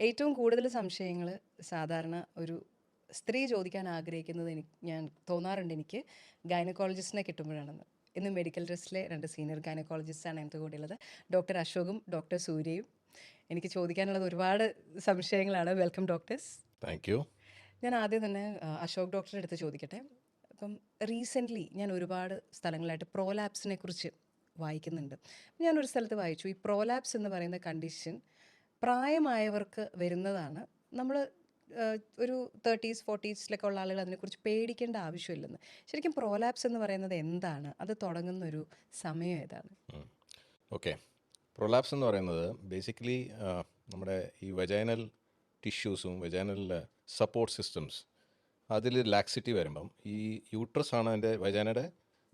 ഏറ്റവും കൂടുതൽ സംശയങ്ങൾ സാധാരണ ഒരു സ്ത്രീ ചോദിക്കാൻ ആഗ്രഹിക്കുന്നത് ഞാൻ തോന്നാറുണ്ട് എനിക്ക് ഗൈനക്കോളജിസ്റ്റിനെ കിട്ടുമ്പോഴാണെന്ന്. ഇന്ന് മെഡിക്കൽ ട്രസ്റ്റിലെ 2 സീനിയർ ഗൈനക്കോളജിസ്റ്റാണ് എൻ്റെ കൂടെയുള്ളത്. ഡോക്ടർ അശോകും ഡോക്ടർ സൂര്യയും. എനിക്ക് ചോദിക്കാനുള്ളത് ഒരുപാട് സംശയങ്ങളാണ്. Welcome doctors. Thank you. ഞാൻ ആദ്യം തന്നെ അശോക് ഡോക്ടറുടെ അടുത്ത് ചോദിക്കട്ടെ. അപ്പം റീസെൻ്റ്ലി ഞാൻ ഒരുപാട് സ്ഥലങ്ങളായിട്ട് പ്രോലാപ്സിനെ കുറിച്ച് വായിക്കുന്നുണ്ട്. ഞാനൊരു സ്ഥലത്ത് വായിച്ചു, ഈ പ്രോലാപ്സ് എന്ന് പറയുന്ന കണ്ടീഷൻ പ്രായമായവർക്ക് വരുന്നതാണ്. നമ്മൾ ഒരു 30s 40സിലൊക്കെ ഉള്ള ആളുകൾ അതിനെക്കുറിച്ച് പേടിക്കേണ്ട ആവശ്യമില്ലെന്ന്. ശരിക്കും പ്രോലാപ്സ് എന്ന് പറയുന്നത് എന്താണ്? അത് തുടങ്ങുന്ന ഒരു സമയം ഏതാണ്? ഓക്കെ, പ്രൊലാപ്സ് എന്ന് പറയുന്നത് ബേസിക്കലി നമ്മുടെ ഈ വെജൈനൽ ടിഷ്യൂസും വെജൈനൽ സപ്പോർട്ട് സിസ്റ്റംസ് അതിൽ ലാക്സിറ്റി വരുമ്പം ഈ യൂട്രസ് ആണ് അതിൻ്റെ വെജൈനയുടെ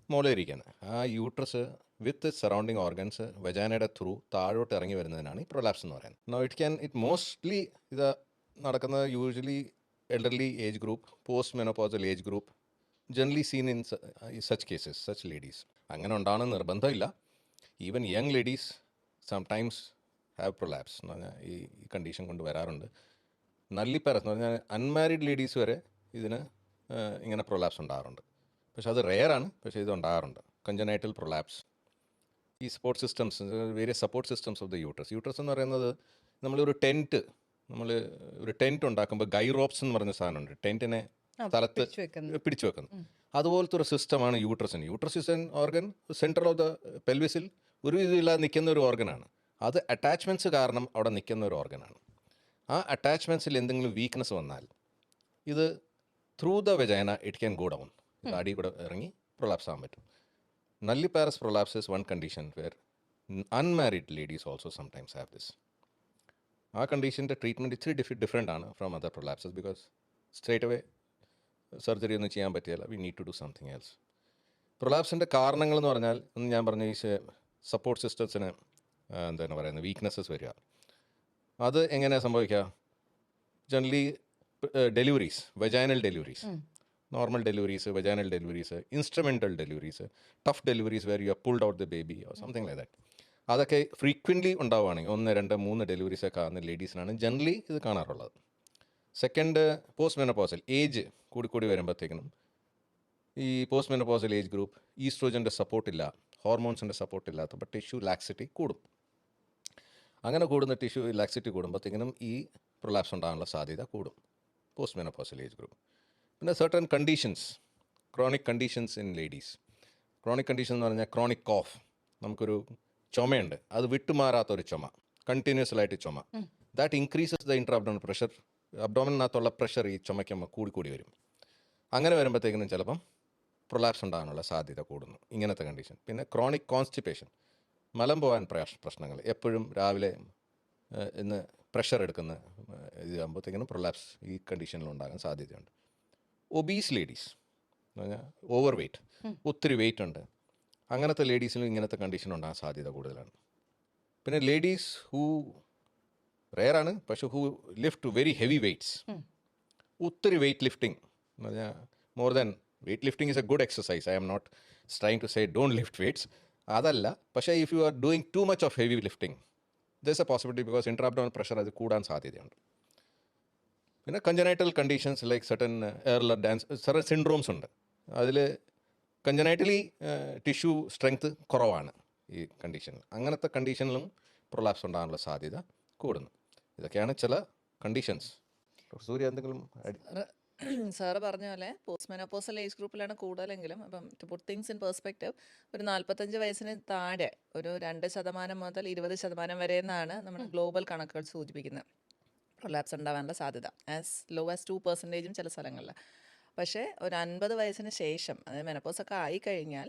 മുകളിൽ ഇരിക്കുന്നത്. ആ യൂട്രസ് വിത്ത് സറൗണ്ടിങ് ഓർഗൻസ് വെജൈനയുടെ ത്രൂ താഴോട്ട് ഇറങ്ങി വരുന്നതിനാണ് ഈ പ്രൊലാപ്സ് എന്ന് പറയുന്നത്. ഇറ്റ് മോസ്റ്റ്ലി ഇത് നടക്കുന്നത് usually elderly age group, post menopausal age group, generally scene in such cases, such ladies. അങ്ങനെ ഉണ്ടാകണമെന്ന് നിർബന്ധമില്ല. Even young ladies sometimes have prolapse എന്ന് പറഞ്ഞാൽ ഈ കണ്ടീഷൻ കൊണ്ട് വരാറുണ്ട്. നല്ലിപ്പാരസ് എന്ന് പറഞ്ഞാൽ അൺമാരീഡ് ലേഡീസ് വരെ ഇതിന് ഇങ്ങനെ പ്രൊലാപ്സ് ഉണ്ടാകാറുണ്ട്. പക്ഷെ അത് റെയറാണ്, പക്ഷേ ഇത് ഉണ്ടാകാറുണ്ട്. Congenital prolapse. ഈ support systems, various support systems of the uterus എന്ന് പറയുന്നത് നമ്മളൊരു ഒരു ടെൻറ്റ് ഉണ്ടാക്കുമ്പോൾ ഗൈറോപ്സ് എന്ന് പറഞ്ഞ സാധനമുണ്ട്, ടെൻറ്റിനെ സ്ഥലത്ത് പിടിച്ചു വെക്കുന്നത്. അതുപോലത്തെ ഒരു സിസ്റ്റമാണ് യൂട്രസിന്. Uterus is an organ central of the പെൽവിസിൽ ഒരു ഇതില്ലാതെ നിൽക്കുന്ന ഒരു ഓർഗനാണ്. അത് അറ്റാച്ച്മെൻറ്റ്സ് കാരണം അവിടെ നിൽക്കുന്ന ഒരു ഓർഗനാണ്. ആ അറ്റാച്ച്മെൻറ്റ്സിൽ എന്തെങ്കിലും വീക്ക്നെസ് വന്നാൽ ഇത് through the vagina it can go down. അടി കൂടെ ഇറങ്ങി പ്രൊലാപ്സ് ആകാൻ പറ്റും. Nulliparous prolapse is one condition where unmarried ladies also sometimes have this. ആ കണ്ടീഷൻ്റെ ട്രീറ്റ്മെൻറ്റ് ഇച്ചിരി ഡിഫറെൻ്റ് ആണ് from other prolapses. Because straight away surgery ഒന്നും ചെയ്യാൻ പറ്റില്ല. We need to do something else. പ്രൊലാപ്സിൻ്റെ കാരണങ്ങൾ എന്ന് പറഞ്ഞാൽ ഞാൻ പറഞ്ഞ ഈ സപ്പോർട്ട് സിസ്റ്റംസിന് എന്താണ് പറയുന്നത്, വീക്ക്നെസ്സസ് വരിക. അത് എങ്ങനെയാണ് സംഭവിക്കുക? Generally deliveries, vaginal deliveries, normal deliveries, vaginal deliveries, instrumental deliveries, tough deliveries where you pulled out the baby or something like that. അതൊക്കെ ഫ്രീക്വൻ്റ്ലി ഉണ്ടാവുകയാണെങ്കിൽ 1, 2, 3 ഡെലിവറീസൊക്കെ ആകുന്ന ലേഡീസിനാണ് ജനറലി ഇത് കാണാറുള്ളത്. സെക്കൻഡ്, പോസ്റ്റ് മെനോപോസൽ ഏജ് കൂടി വരുമ്പോഴത്തേക്കിനും ഈ പോസ്റ്റ് മെനോപോസൽ ഏജ് ഗ്രൂപ്പ് ഈസ്ട്രോജൻ്റെ സപ്പോർട്ടില്ല, ഹോർമോൺസിൻ്റെ സപ്പോർട്ടില്ലാത്തപ്പോൾ ടിഷ്യൂ ലാക്സിറ്റി കൂടും. അങ്ങനെ കൂടുന്ന ടിഷ്യൂ ലാക്സിറ്റി കൂടുമ്പോഴത്തേക്കിനും ഈ പ്രൊലാപ്സ് ഉണ്ടാകാനുള്ള സാധ്യത കൂടും പോസ്റ്റ് മെനോപോസൽ ഏജ് ഗ്രൂപ്പ്. പിന്നെ certain conditions, chronic conditions in ladies. Chronic condition എന്ന് പറഞ്ഞാൽ ക്രോണിക് കോഫ്. നമുക്കൊരു ചുമയുണ്ട്, അത് വിട്ടുമാറാത്തൊരു ചുമ, കണ്ടിന്യൂസ്ലായിട്ട് ചുമ. That increases the intra abdominal pressure. അബ്ഡോമിനകത്തുള്ള പ്രഷർ ഈ ചുമയ്ക്കുമ്പോൾ കൂടി വരും. അങ്ങനെ വരുമ്പോഴത്തേക്കിനും ചിലപ്പം പ്രൊലാപ്സ് ഉണ്ടാകാനുള്ള സാധ്യത കൂടുന്നു, ഇങ്ങനത്തെ കണ്ടീഷൻ. പിന്നെ ക്രോണിക് കോൺസ്റ്റിപ്പേഷൻ, മലം പോകാൻ പ്രശ്നങ്ങൾ, എപ്പോഴും രാവിലെ ഇന്ന് പ്രഷർ എടുക്കുന്ന ഇതാകുമ്പോഴത്തേക്കിനും പ്രൊലാപ്സ് ഈ കണ്ടീഷനിലുണ്ടാകാൻ സാധ്യതയുണ്ട്. ഒബീസ് ലേഡീസ് എന്ന് പറഞ്ഞാൽ ഓവർ വെയ്റ്റ്, ഒത്തിരി വെയിറ്റ് ഉണ്ട്, അങ്ങനത്തെ ലേഡീസിനും ഇങ്ങനത്തെ കണ്ടീഷൻ ഉണ്ടാകാൻ സാധ്യത കൂടുതലാണ്. പിന്നെ ലേഡീസ് ഹൂ റെയറാണ്, പക്ഷെ who lift very heavy weights, ഒത്തിരി വെയ്റ്റ് ലിഫ്റ്റിംഗ് എന്ന് പറഞ്ഞാൽ more than weight lifting is a good exercise. I'm not trying to say don't lift weights, അതല്ല. പക്ഷേ if you are doing too much of heavy lifting there is a possibility, because intra abdominal pressure അത് കൂടാൻ സാധ്യതയുണ്ട്. പിന്നെ congenital conditions like certain Ehlers Danlos, certain syndromes ഉണ്ട്. അതിൽ കഞ്ചനൈറ്റലി tissue strength കുറവാണ് ഈ കണ്ടീഷനിൽ. അങ്ങനത്തെ കണ്ടീഷനിലും പ്രൊലാപ്സ് ഉണ്ടാകാനുള്ള സാധ്യത കൂടുന്നു. ഇതൊക്കെയാണ് ചില കണ്ടീഷൻസ്. സൂര്യ എന്തെങ്കിലും? സാറ് പറഞ്ഞ പോലെ പോസ്റ്റ് മെനോപോസൽ ഏജ് ഗ്രൂപ്പിലാണ് കൂടുതലെങ്കിലും. അപ്പം to put things in perspective, ഒരു 45 വയസ്സിന് താഴെ ഒരു 2% മുതൽ 20% വരെ എന്നാണ് നമ്മുടെ ഗ്ലോബൽ കണക്കുകൾ സൂചിപ്പിക്കുന്നത് പ്രൊലാപ്സ് ഉണ്ടാവാനുള്ള സാധ്യത. ആസ് ലോ ആസ് 2% ചില സ്ഥലങ്ങളിൽ. പക്ഷേ ഒരു 50 വയസ്സിന് ശേഷം, അതായത് മെനോപോസൊക്കെ ആയിക്കഴിഞ്ഞാൽ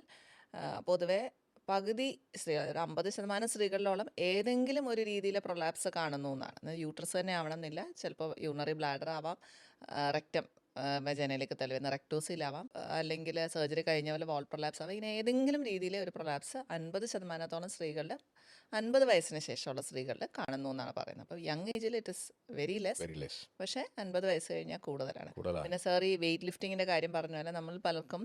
പൊതുവെ പകുതി സ്ത്രീകൾ, ഒരു 50% സ്ത്രീകളിലോളം ഏതെങ്കിലും ഒരു രീതിയിൽ പ്രൊലാപ്സ് കാണുന്നു എന്നാണ്. യൂട്രസ് തന്നെ ആവണമെന്നില്ല, ചിലപ്പോൾ യൂണറി ബ്ലാഡർ ആവാം, റെക്റ്റം വെജൈനയിലേക്ക് തള്ളുന്ന റെക്ടോസിലാവാം, അല്ലെങ്കിൽ സർജറി കഴിഞ്ഞ പോലെ വാൾ പ്രൊലാപ്സ് ആവാം. ഇങ്ങനെ ഏതെങ്കിലും രീതിയിൽ ഒരു പ്രൊലാപ്സ് 50%-ഓളം സ്ത്രീകളിൽ 50 വയസ്സിന് ശേഷമുള്ള സ്ത്രീകളിൽ കാണുന്നു എന്നാണ് പറയുന്നത്. അപ്പോൾ യങ് ഏജിൽ ഇറ്റ് ഇസ് വെരി ലെസ്, പക്ഷേ 50 വയസ്സ് കഴിഞ്ഞാൽ കൂടുതലാണ്. പിന്നെ സാർ ഈ വെയിറ്റ് ലിഫ്റ്റിങ്ങിൻ്റെ കാര്യം പറഞ്ഞ പോലെ നമ്മൾ പലർക്കും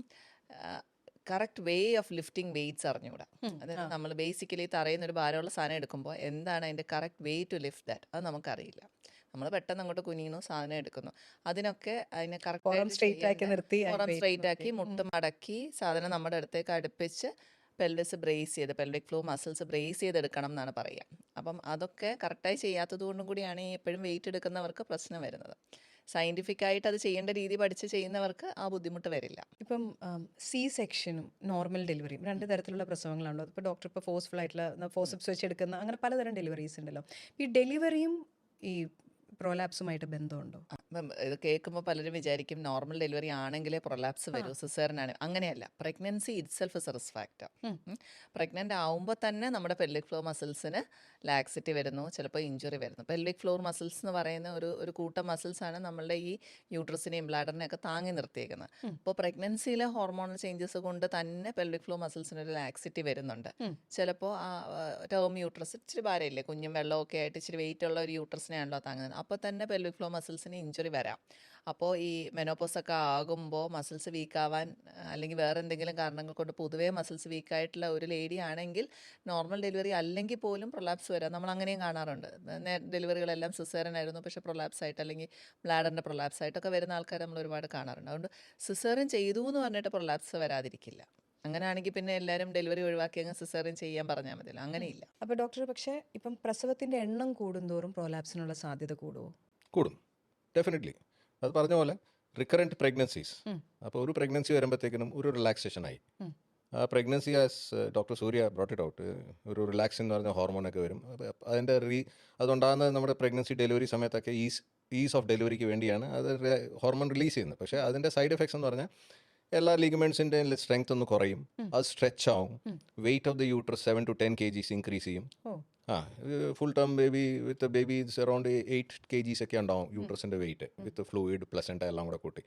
correct way of lifting weights അറിഞ്ഞുകൂടാ. അതായത് നമ്മൾ ബേസിക്കലി തറയുന്നൊരു ഭാരമുള്ള സാധനം എടുക്കുമ്പോൾ എന്താണ് അതിൻ്റെ correct way to lift that, അത് നമുക്കറിയില്ല. നമ്മൾ പെട്ടെന്ന് അങ്ങോട്ട് കുനിയുന്നു, സാധനം എടുക്കുന്നു. അതിനൊക്കെ അതിനെ പുറം കറക്റ്റായിട്ട് സ്ട്രെയിറ്റ് ആക്കി ചെയ്യേണ്ട നിർത്തി പുറം വെയിറ്റ് സ്ട്രെയിറ്റ് നോക്കി ആക്കി മുട്ട് മടക്കി സാധനം നമ്മുടെ അടുത്തേക്ക് അടുപ്പിച്ച് പെൽവിസ് ബ്രേസ് ചെയ്ത് പെൽവിക് ഫ്ലോർ മസിൽസ് ബ്രേസ് ചെയ്തെടുക്കണം എന്നാണ് പറയുക. അപ്പം അതൊക്കെ കറക്റ്റായി ചെയ്യാത്തത് കൊണ്ടും കൂടിയാണ് ഈ എപ്പോഴും വെയിറ്റ് എടുക്കുന്നവർക്ക് പ്രശ്നം വരുന്നത്. സയൻറ്റിഫിക് ആയിട്ട് അത് ചെയ്യേണ്ട രീതി പഠിച്ച് ചെയ്യുന്നവർക്ക് ആ ബുദ്ധിമുട്ട് വരില്ല. ഇപ്പം സി സെക്ഷനും നോർമൽ ഡെലിവറിയും രണ്ട് തരത്തിലുള്ള പ്രസവങ്ങളാണല്ലോ. ഇപ്പോൾ ഡോക്ടർ ഇപ്പോൾ ഫോഴ്സ്ഫുൾ ആയിട്ടുള്ള ഫോഴ്സപ്സ് വെച്ചെടുക്കുന്ന അങ്ങനെ പലതരം ഡെലിവറീസ് ഉണ്ടല്ലോ. ഈ ഡെലിവറിയും ഈ പ്രോലാപ്സുമായിട്ട് ബന്ധമുണ്ടോ? അപ്പം ഇത് കേൾക്കുമ്പോൾ പലരും വിചാരിക്കും നോർമൽ ഡെലിവറി ആണെങ്കിലേ പ്രൊലാപ്സ് വരൂ, സിസേറിനാണ്. അങ്ങനെയല്ല. Pregnancy itself is A risk factor. Pregnant ആവുമ്പോൾ തന്നെ നമ്മുടെ പെൽവിക് ഫ്ലോർ മസിൽസിന് ലാക്സിറ്റി വരുന്നു, ചിലപ്പോൾ ഇഞ്ചുറി വരുന്നു. പെൽവിക് ഫ്ലോർ മസിൽസ് എന്ന് പറയുന്ന ഒരു കൂട്ടം മസിൽസാണ് നമ്മളുടെ ഈ യൂട്രസിനെയും ബ്ലാഡറിനെയൊക്കെ താങ്ങി നിർത്തിയേക്കുന്നത്. അപ്പോൾ പ്രഗ്നൻസിയിലെ ഹോർമോണൽ ചേഞ്ചസ് കൊണ്ട് തന്നെ പെൽവിക് ഫ്ലോർ മസിൽസിന് ഒരു ലാക്സിറ്റി വരുന്നുണ്ട്. ചിലപ്പോൾ ആ ടേം യൂട്രസ് ഇച്ചിരി ഭാരമില്ലേ, കുഞ്ഞും വെള്ളമൊക്കെ ആയിട്ട് ഇച്ചിരി വെയിറ്റ് ഉള്ള ഒരു യൂട്രസിനെയാണല്ലോ താങ്ങുന്നത്. അപ്പോൾ തന്നെ പെൽവിക് ഫ്ലോർ മസിൽസിന് ഇഞ്ചുറി വരാം. അപ്പോൾ ഈ മെനോപോസൊക്കെ ആകുമ്പോൾ മസിൽസ് വീക്കാവാൻ അല്ലെങ്കിൽ വേറെ എന്തെങ്കിലും കാരണങ്ങൾ കൊണ്ട് പൊതുവേ മസിൽസ് വീക്കായിട്ടുള്ള ഒരു ലേഡി ആണെങ്കിൽ നോർമൽ ഡെലിവറി അല്ലെങ്കിൽ പോലും പ്രൊലാപ്സ് വരാം. നമ്മൾ അങ്ങനെയും കാണാറുണ്ട്. ഡെലിവറികളെല്ലാം സിസേറിയൻ ആയിരുന്നു, പക്ഷേ പ്രൊലാപ്സ് ആയിട്ട് അല്ലെങ്കിൽ ബ്ലാഡറിൻ്റെ പ്രൊലാപ്സ് ആയിട്ടൊക്കെ വരുന്ന ആൾക്കാർ നമ്മൾ ഒരുപാട് കാണാറുണ്ട്. അതുകൊണ്ട് സിസേറിയൻ ചെയ്തു എന്ന് പറഞ്ഞിട്ട് പ്രൊലാപ്സ് വരാതിരിക്കില്ല. അങ്ങനെയാണെങ്കിൽ പിന്നെ എല്ലാവരും ഡെലിവറി ഒഴിവാക്കി അങ്ങ് സിസേറിയൻ ചെയ്യാൻ പറഞ്ഞാൽ മതിയല്ലോ. അങ്ങനെയില്ല. അപ്പോൾ ഡോക്ടർ, പക്ഷേ ഇപ്പം പ്രസവത്തിൻ്റെ എണ്ണം കൂടുന്തോറും പ്രോലാപ്സിനുള്ള സാധ്യത കൂടുമോ? കൂടും, ഡെഫിനറ്റ്ലി. അത് പറഞ്ഞ പോലെ റിക്കറൻറ്റ് പ്രഗ്നൻസീസ്, അപ്പോൾ ഒരു പ്രഗ്നൻസി വരുമ്പോഴത്തേക്കിനും ഒരു റിലാക്സേഷനായി. ആ pregnancy as doctor Surya brought it out, ഒരു റിലാക്സിൻ എന്ന് പറഞ്ഞ ഹോർമോണൊക്കെ വരും. അതിൻ്റെ അതുണ്ടാകുന്നത് നമ്മുടെ പ്രഗ്നൻസി ഡെലിവറി സമയത്തൊക്കെ ഈസ് ഓഫ് ഡെലിവറിക്ക് വേണ്ടിയാണ് അത് ഹോർമോൺ റിലീസ് ചെയ്യുന്നത്. പക്ഷേ അതിൻ്റെ സൈഡ് എഫക്ട്സ് എന്ന് പറഞ്ഞാൽ എല്ലാ ലിഗമെൻസിൻ്റെ സ്ട്രെങ്ത് ഒന്ന് കുറയും, അത് സ്ട്രെച്ച് ആവും, weight of the uterus 7 to 10 kgs increase ചെയ്യും. Full term with baby around 8 kgs ഒക്കെ ഉണ്ടാവും യൂട്രസിൻ്റെ വെയിറ്റ് വിത്ത് ഫ്ലൂയിഡ് പ്ലസൻ്റ് എല്ലാം കൂടെ കൂട്ടി.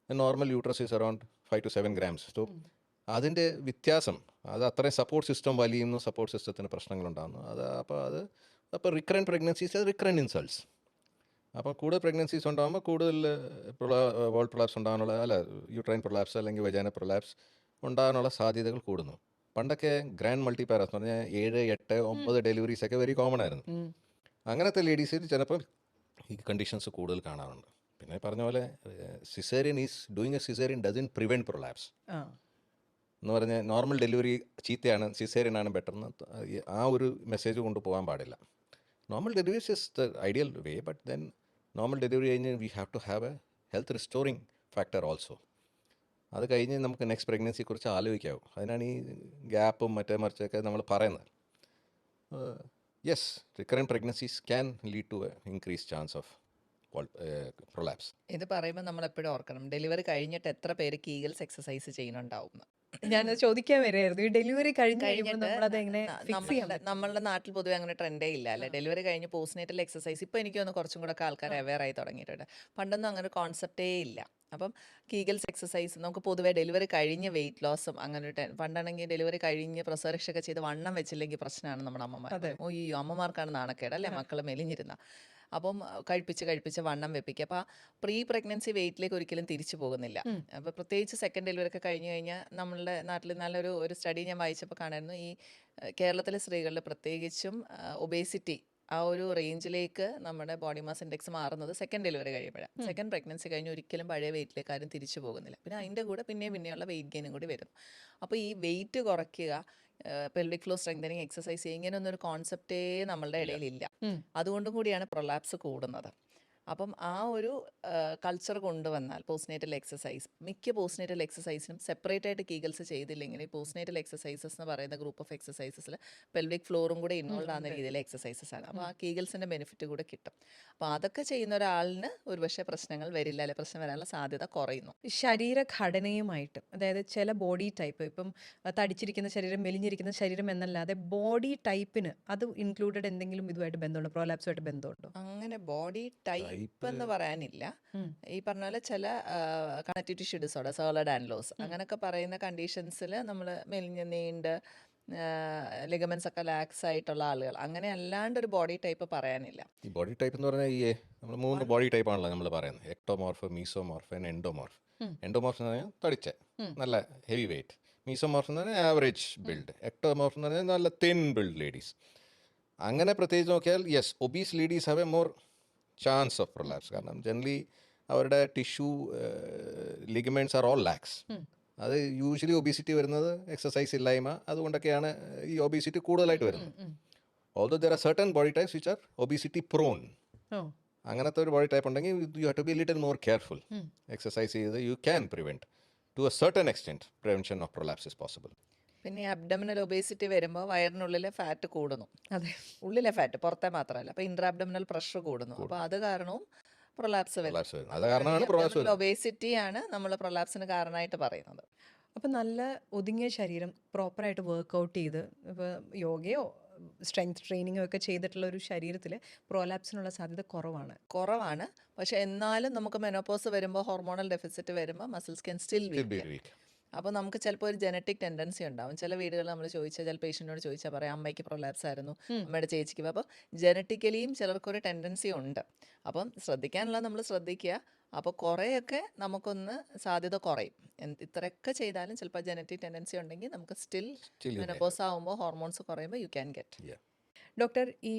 Normal uterus is around 5 to 7 grams. So അതിൻ്റെ വ്യത്യാസം, അത് അത്രയും സപ്പോർട്ട് സിസ്റ്റം വലിയുന്നു, സപ്പോർട്ട് സിസ്റ്റത്തിന് പ്രശ്നങ്ങളുണ്ടാകുന്നു. അപ്പോൾ റിക്കറൻറ്റ് പ്രഗ്നൻസീസ്, റിക്കറൻറ്റ് ഇൻസൾട്ട്സ്. അപ്പോൾ കൂടുതൽ പ്രഗ്നൻസീസ് ഉണ്ടാകുമ്പോൾ കൂടുതൽ വോൾ പ്രൊലാപ്സ് ഉണ്ടാകാനുള്ള, യൂട്രൈൻ പ്രൊലാപ്സ് അല്ലെങ്കിൽ വജൈന പ്രൊലാപ്സ് ഉണ്ടാകാനുള്ള സാധ്യതകൾ കൂടുന്നു. പണ്ടൊക്കെ ഗ്രാൻഡ് മൾട്ടിപാരസ് എന്ന് പറഞ്ഞാൽ 7, 8, 9 ഡെലിവറീസ് ഒക്കെ വെരി കോമൺ ആയിരുന്നു. അങ്ങനത്തെ ലേഡീസിൽ ചിലപ്പോൾ ഈ കണ്ടീഷൻസ് കൂടുതൽ കാണാറുണ്ട്. പിന്നെ പറഞ്ഞ പോലെ caesarean doing a caesarean doesn't prevent prolapse എന്ന് പറഞ്ഞാൽ നോർമൽ ഡെലിവറി ചീത്തയാണ്, സിസേറിയൻ ആണ് ബെറ്റർ എന്ന് ആ ഒരു മെസ്സേജ് കൊണ്ടുപോകാൻ പാടില്ല. Normal delivery is the ideal way, but then normal delivery കഴിഞ്ഞ് we have to have a health restoring factor also. അത് കഴിഞ്ഞ് നമുക്ക് നെക്സ്റ്റ് പ്രഗ്നൻസിയെക്കുറിച്ച് ആലോചിക്കാവും. അതിനാണ് ഈ ഗ്യാപ്പും മറിച്ചൊക്കെ നമ്മൾ പറയുന്നത്. Yes, recurrent pregnancies can lead to a increase chance of prolapse. ഇത് പറയുമ്പോൾ നമ്മൾ എപ്പോഴും ഓർക്കണം, ഡെലിവറി കഴിഞ്ഞിട്ട് എത്ര പേര് കീഗൽസ് എക്സസൈസ് ചെയ്യുന്നുണ്ടാവും. ഞാനത് ചോദിക്കാൻ വരികയായിരുന്നു. ഈ ഡെലിവറി കഴിയുമ്പോൾ നമ്മളത് എങ്ങനെ ഫിക്സ് ചെയ്യാൻ പറ്റും? നമ്മളുടെ നാട്ടിൽ പൊതുവെ അങ്ങനെ ട്രെൻഡേ ഇല്ല അല്ലേ. ഡെലിവറി കഴിഞ്ഞ് പോസ്റ്റ്നേറ്റൽ എക്സസൈസ് ഇപ്പോൾ എനിക്ക് തോന്നുന്നു കുറച്ചും കൂടെ ആൾക്കാർ അവെയർ ആയി തുടങ്ങിയിട്ടുണ്ട്. പണ്ടൊന്നും അങ്ങനെ കോൺസെപ്റ്റേ ഇല്ല. അപ്പം കീഗൽസ് എക്സസൈസ് നമുക്ക് പൊതുവെ ഡെലിവറി കഴിഞ്ഞ് വെയിറ്റ് ലോസും അങ്ങനെ ഒരു പണ്ടാണെങ്കിൽ ഡെലിവറി കഴിഞ്ഞ് പ്രസവരക്ഷയൊക്കെ ചെയ്ത് വണ്ണം വെച്ചില്ലെങ്കിൽ പ്രശ്നമാണ് നമ്മുടെ അമ്മമാർ. ഈ അമ്മമാർക്കാണ് നാണക്കേട് അല്ലേ, മക്കൾ മെലിഞ്ഞിരുന്ന. അപ്പം കഴിപ്പിച്ച് വണ്ണം വെപ്പിക്കുക. അപ്പോൾ പ്രീ പ്രഗ്നൻസി വെയിറ്റിലേക്ക് ഒരിക്കലും തിരിച്ചു പോകുന്നില്ല. അപ്പോൾ പ്രത്യേകിച്ച് സെക്കൻഡ് ഡെലിവറി ഒക്കെ കഴിഞ്ഞ് കഴിഞ്ഞാൽ നമ്മളുടെ നാട്ടിൽ ഒരു സ്റ്റഡി ഞാൻ വായിച്ചപ്പോൾ കാണായിരുന്നു, ഈ കേരളത്തിലെ സ്ത്രീകളിൽ പ്രത്യേകിച്ചും ഒബേസിറ്റി ആ ഒരു റേഞ്ചിലേക്ക് നമ്മുടെ ബോഡി മാസ് ഇൻഡെക്സ് മാറുന്നത് സെക്കൻഡ് ഡെലിവറി കഴിയുമ്പോഴാണ്. സെക്കൻഡ് പ്രഗ്നൻസി കഴിഞ്ഞ് ഒരിക്കലും പഴയ വെയിറ്റിലേക്ക് ആരും തിരിച്ചു പോകുന്നില്ല. പിന്നെ അതിൻ്റെ കൂടെ പിന്നെയുള്ള വെയിറ്റ് ഗെയിനും കൂടി വരുന്നു. അപ്പോൾ ഈ വെയിറ്റ് കുറയ്ക്കുക, പെൽവിക് ഫ്ലോർ സ്ട്രെങ്തനിങ് എക്സസൈസ് ചെയ്യുക, ഇങ്ങനെയൊന്നൊരു കോൺസെപ്റ്റേ നമ്മളുടെ ഇടയിലില്ല. അതുകൊണ്ടും കൂടിയാണ് പ്രൊലാപ്സ് കൂടുന്നത്. അപ്പം ആ ഒരു കൾച്ചർ കൊണ്ടുവന്നാൽ പോസ്റ്റ്നേറ്റൽ എക്സസൈസ്, മിക്ക പോസ്റ്റ്നേറ്റൽ എക്സസൈസിനും സെപ്പറേറ്റ് ആയിട്ട് കീഗൽസ് ചെയ്തില്ലെങ്കിൽ ഈ പോസ്റ്റ്നേറ്റൽ എക്സസൈസസ് എന്ന് പറയുന്ന ഗ്രൂപ്പ് ഓഫ് എക്സസൈസസിൽ പെൽവിക് ഫ്ലോറും കൂടെ ഇൻവോൾവ് ആകുന്ന രീതിയിലെ എക്സസൈസസ് ആണ്. അപ്പോൾ ആ കീഗൽസിൻ്റെ ബെനിഫിറ്റ് കൂടെ കിട്ടും. അപ്പോൾ അതൊക്കെ ചെയ്യുന്ന ഒരാളിന് ഒരുപക്ഷെ പ്രശ്നങ്ങൾ വരില്ല, അല്ലെ പ്രശ്നം വരാനുള്ള സാധ്യത കുറയുന്നു. ശരീരഘടനയുമായിട്ട്, അതായത് ചില ബോഡി ടൈപ്പ്, ഇപ്പം തടിച്ചിരിക്കുന്ന ശരീരം, മെലിഞ്ഞിരിക്കുന്ന ശരീരം എന്നല്ലാതെ ബോഡി ടൈപ്പിന് അത് ഇൻക്ലൂഡഡ് എന്തെങ്കിലും ഇതുമായിട്ട് ബന്ധമുണ്ടോ, പ്രോലാപ്സുമായിട്ട് ബന്ധമുണ്ടോ? അങ്ങനെ ബോഡി ടൈപ്പ് എന്ന് പറയാനില്ല. ഈ പറഞ്ഞ പോലെ ചില കണക്റ്റീവ് ടിഷ്യൂ ഡിസോർഡർ, സോളഡ് ആൻഡ്ലോസ് അങ്ങനെയൊക്കെ പറയുന്ന കണ്ടീഷൻസിൽ നമ്മൾ മെലിഞ്ഞ് നീണ്ട് ലിഗമെന്റ്സ് ഒക്കെ ലാക്സ് ആയിട്ടുള്ള ആളുകൾ, അങ്ങനെ അല്ലാണ്ട് ഒരു ബോഡി ടൈപ്പ് പറയാനില്ല. ഈ ബോഡി ടൈപ്പ് എന്ന് പറഞ്ഞാൽ നമ്മൾ 3 ബോഡി ടൈപ്പാണല്ലോ നമ്മൾ പറയുന്നത്: എക്ടോമോർഫ്, മീസോമോർഫ്, എൻഡോമോർഫ്. എൻഡോമോർഫ് എന്ന് പറഞ്ഞാൽ തടിച്ച നല്ല ഹെവി വെയിറ്റ്, മീസോമോർഫ് എന്ന് പറഞ്ഞാൽ ആവറേജ് ബിൽഡ്, എക്ടോമോർഫ് എന്ന് പറഞ്ഞാൽ നല്ല തിൻ ബിൽഡ് ലേഡീസ്. അങ്ങനെ പ്രത്യേകിച്ച് നോക്കിയാൽ yes, obese ladies have A more chance of prolapse. കാരണം ജനറലി അവരുടെ tissue ligaments are all lakhs. അത് യൂഷ്വലി ഒബീസിറ്റി വരുന്നത് എക്സസൈസ് ഇല്ലായ്മ അതുകൊണ്ടൊക്കെയാണ് ഈ ഒബീസിറ്റി കൂടുതലായിട്ട് വരുന്നത്. Although there are certain body types which are obesity prone. ഓ അങ്ങനത്തെ ഒരു ബോഡി ടൈപ്പ് ഉണ്ടെങ്കിൽ you have to be little more careful. Exercise ചെയ്ത് you can prevent to a certain extent prevention of prolapse is possible. പിന്നെ ഈ abdominal obesity വരുമ്പോൾ വയറിനുള്ളിലെ fat കൂടുന്നു. അതെ. ഉള്ളിലെ ഫാറ്റ് പുറത്തെ മാത്രമല്ല. അപ്പോൾ ഇൻട്രാബ്ഡമിനൽ പ്രഷർ കൂടുന്നു. അപ്പോൾ അത് കാരണവും പ്രൊലാപ്സ് വരും. പ്രൊലാപ്സ് വരുന്നത് അത് കാരണമാണ് പ്രൊലാപ്സ് വരുന്നത്. ഒബേസിറ്റിയാണ് നമ്മൾ പ്രൊലാപ്സിന് കാരണമായിട്ട് പറയുന്നത്. അപ്പം നല്ല ഒതുങ്ങിയ ശരീരം പ്രോപ്പറായിട്ട് വർക്കൗട്ട് ചെയ്ത് ഇപ്പോൾ യോഗയോ സ്ട്രെങ്ത് ട്രെയിനിങ്ങോ ഒക്കെ ചെയ്തിട്ടുള്ള ഒരു ശരീരത്തിൽ പ്രോലാപ്സിനുള്ള സാധ്യത കുറവാണ്. പക്ഷെ എന്നാലും നമുക്ക് മെനോപോസ് വരുമ്പോൾ ഹോർമോണൽ ഡെഫിസിറ്റ് വരുമ്പോൾ muscles can still Still be weak. weak. അപ്പോൾ നമുക്ക് ചിലപ്പോൾ ഒരു ജനറ്റിക് ടെൻഡൻസി ഉണ്ടാവും. ചില വീടുകളിൽ നമ്മൾ ചോദിച്ചാൽ ചില പേഷ്യൻറ്റിനോട് ചോദിച്ചാൽ പറയാം അമ്മയ്ക്ക് പ്രൊലാപ്സ് ആയിരുന്നു, അമ്മയുടെ ചേച്ചിക്ക്. അപ്പോൾ ജനറ്റിക്കലിയും ചിലർക്കൊരു ടെൻഡൻസി ഉണ്ട്. അപ്പം ശ്രദ്ധിക്കാനുള്ളത് നമ്മൾ ശ്രദ്ധിക്കുക. അപ്പോൾ കുറേയൊക്കെ നമുക്കൊന്ന് സാധ്യത കുറയും. ഇത്രയൊക്കെ ചെയ്താലും ചിലപ്പോൾ ജനറ്റിക് ടെൻഡൻസി ഉണ്ടെങ്കിൽ നമുക്ക് still Still you can. Menopause ആകുമ്പോൾ ഹോർമോൺസ് കുറയുമ്പോൾ you can get. Yeah. Doctor, ഈ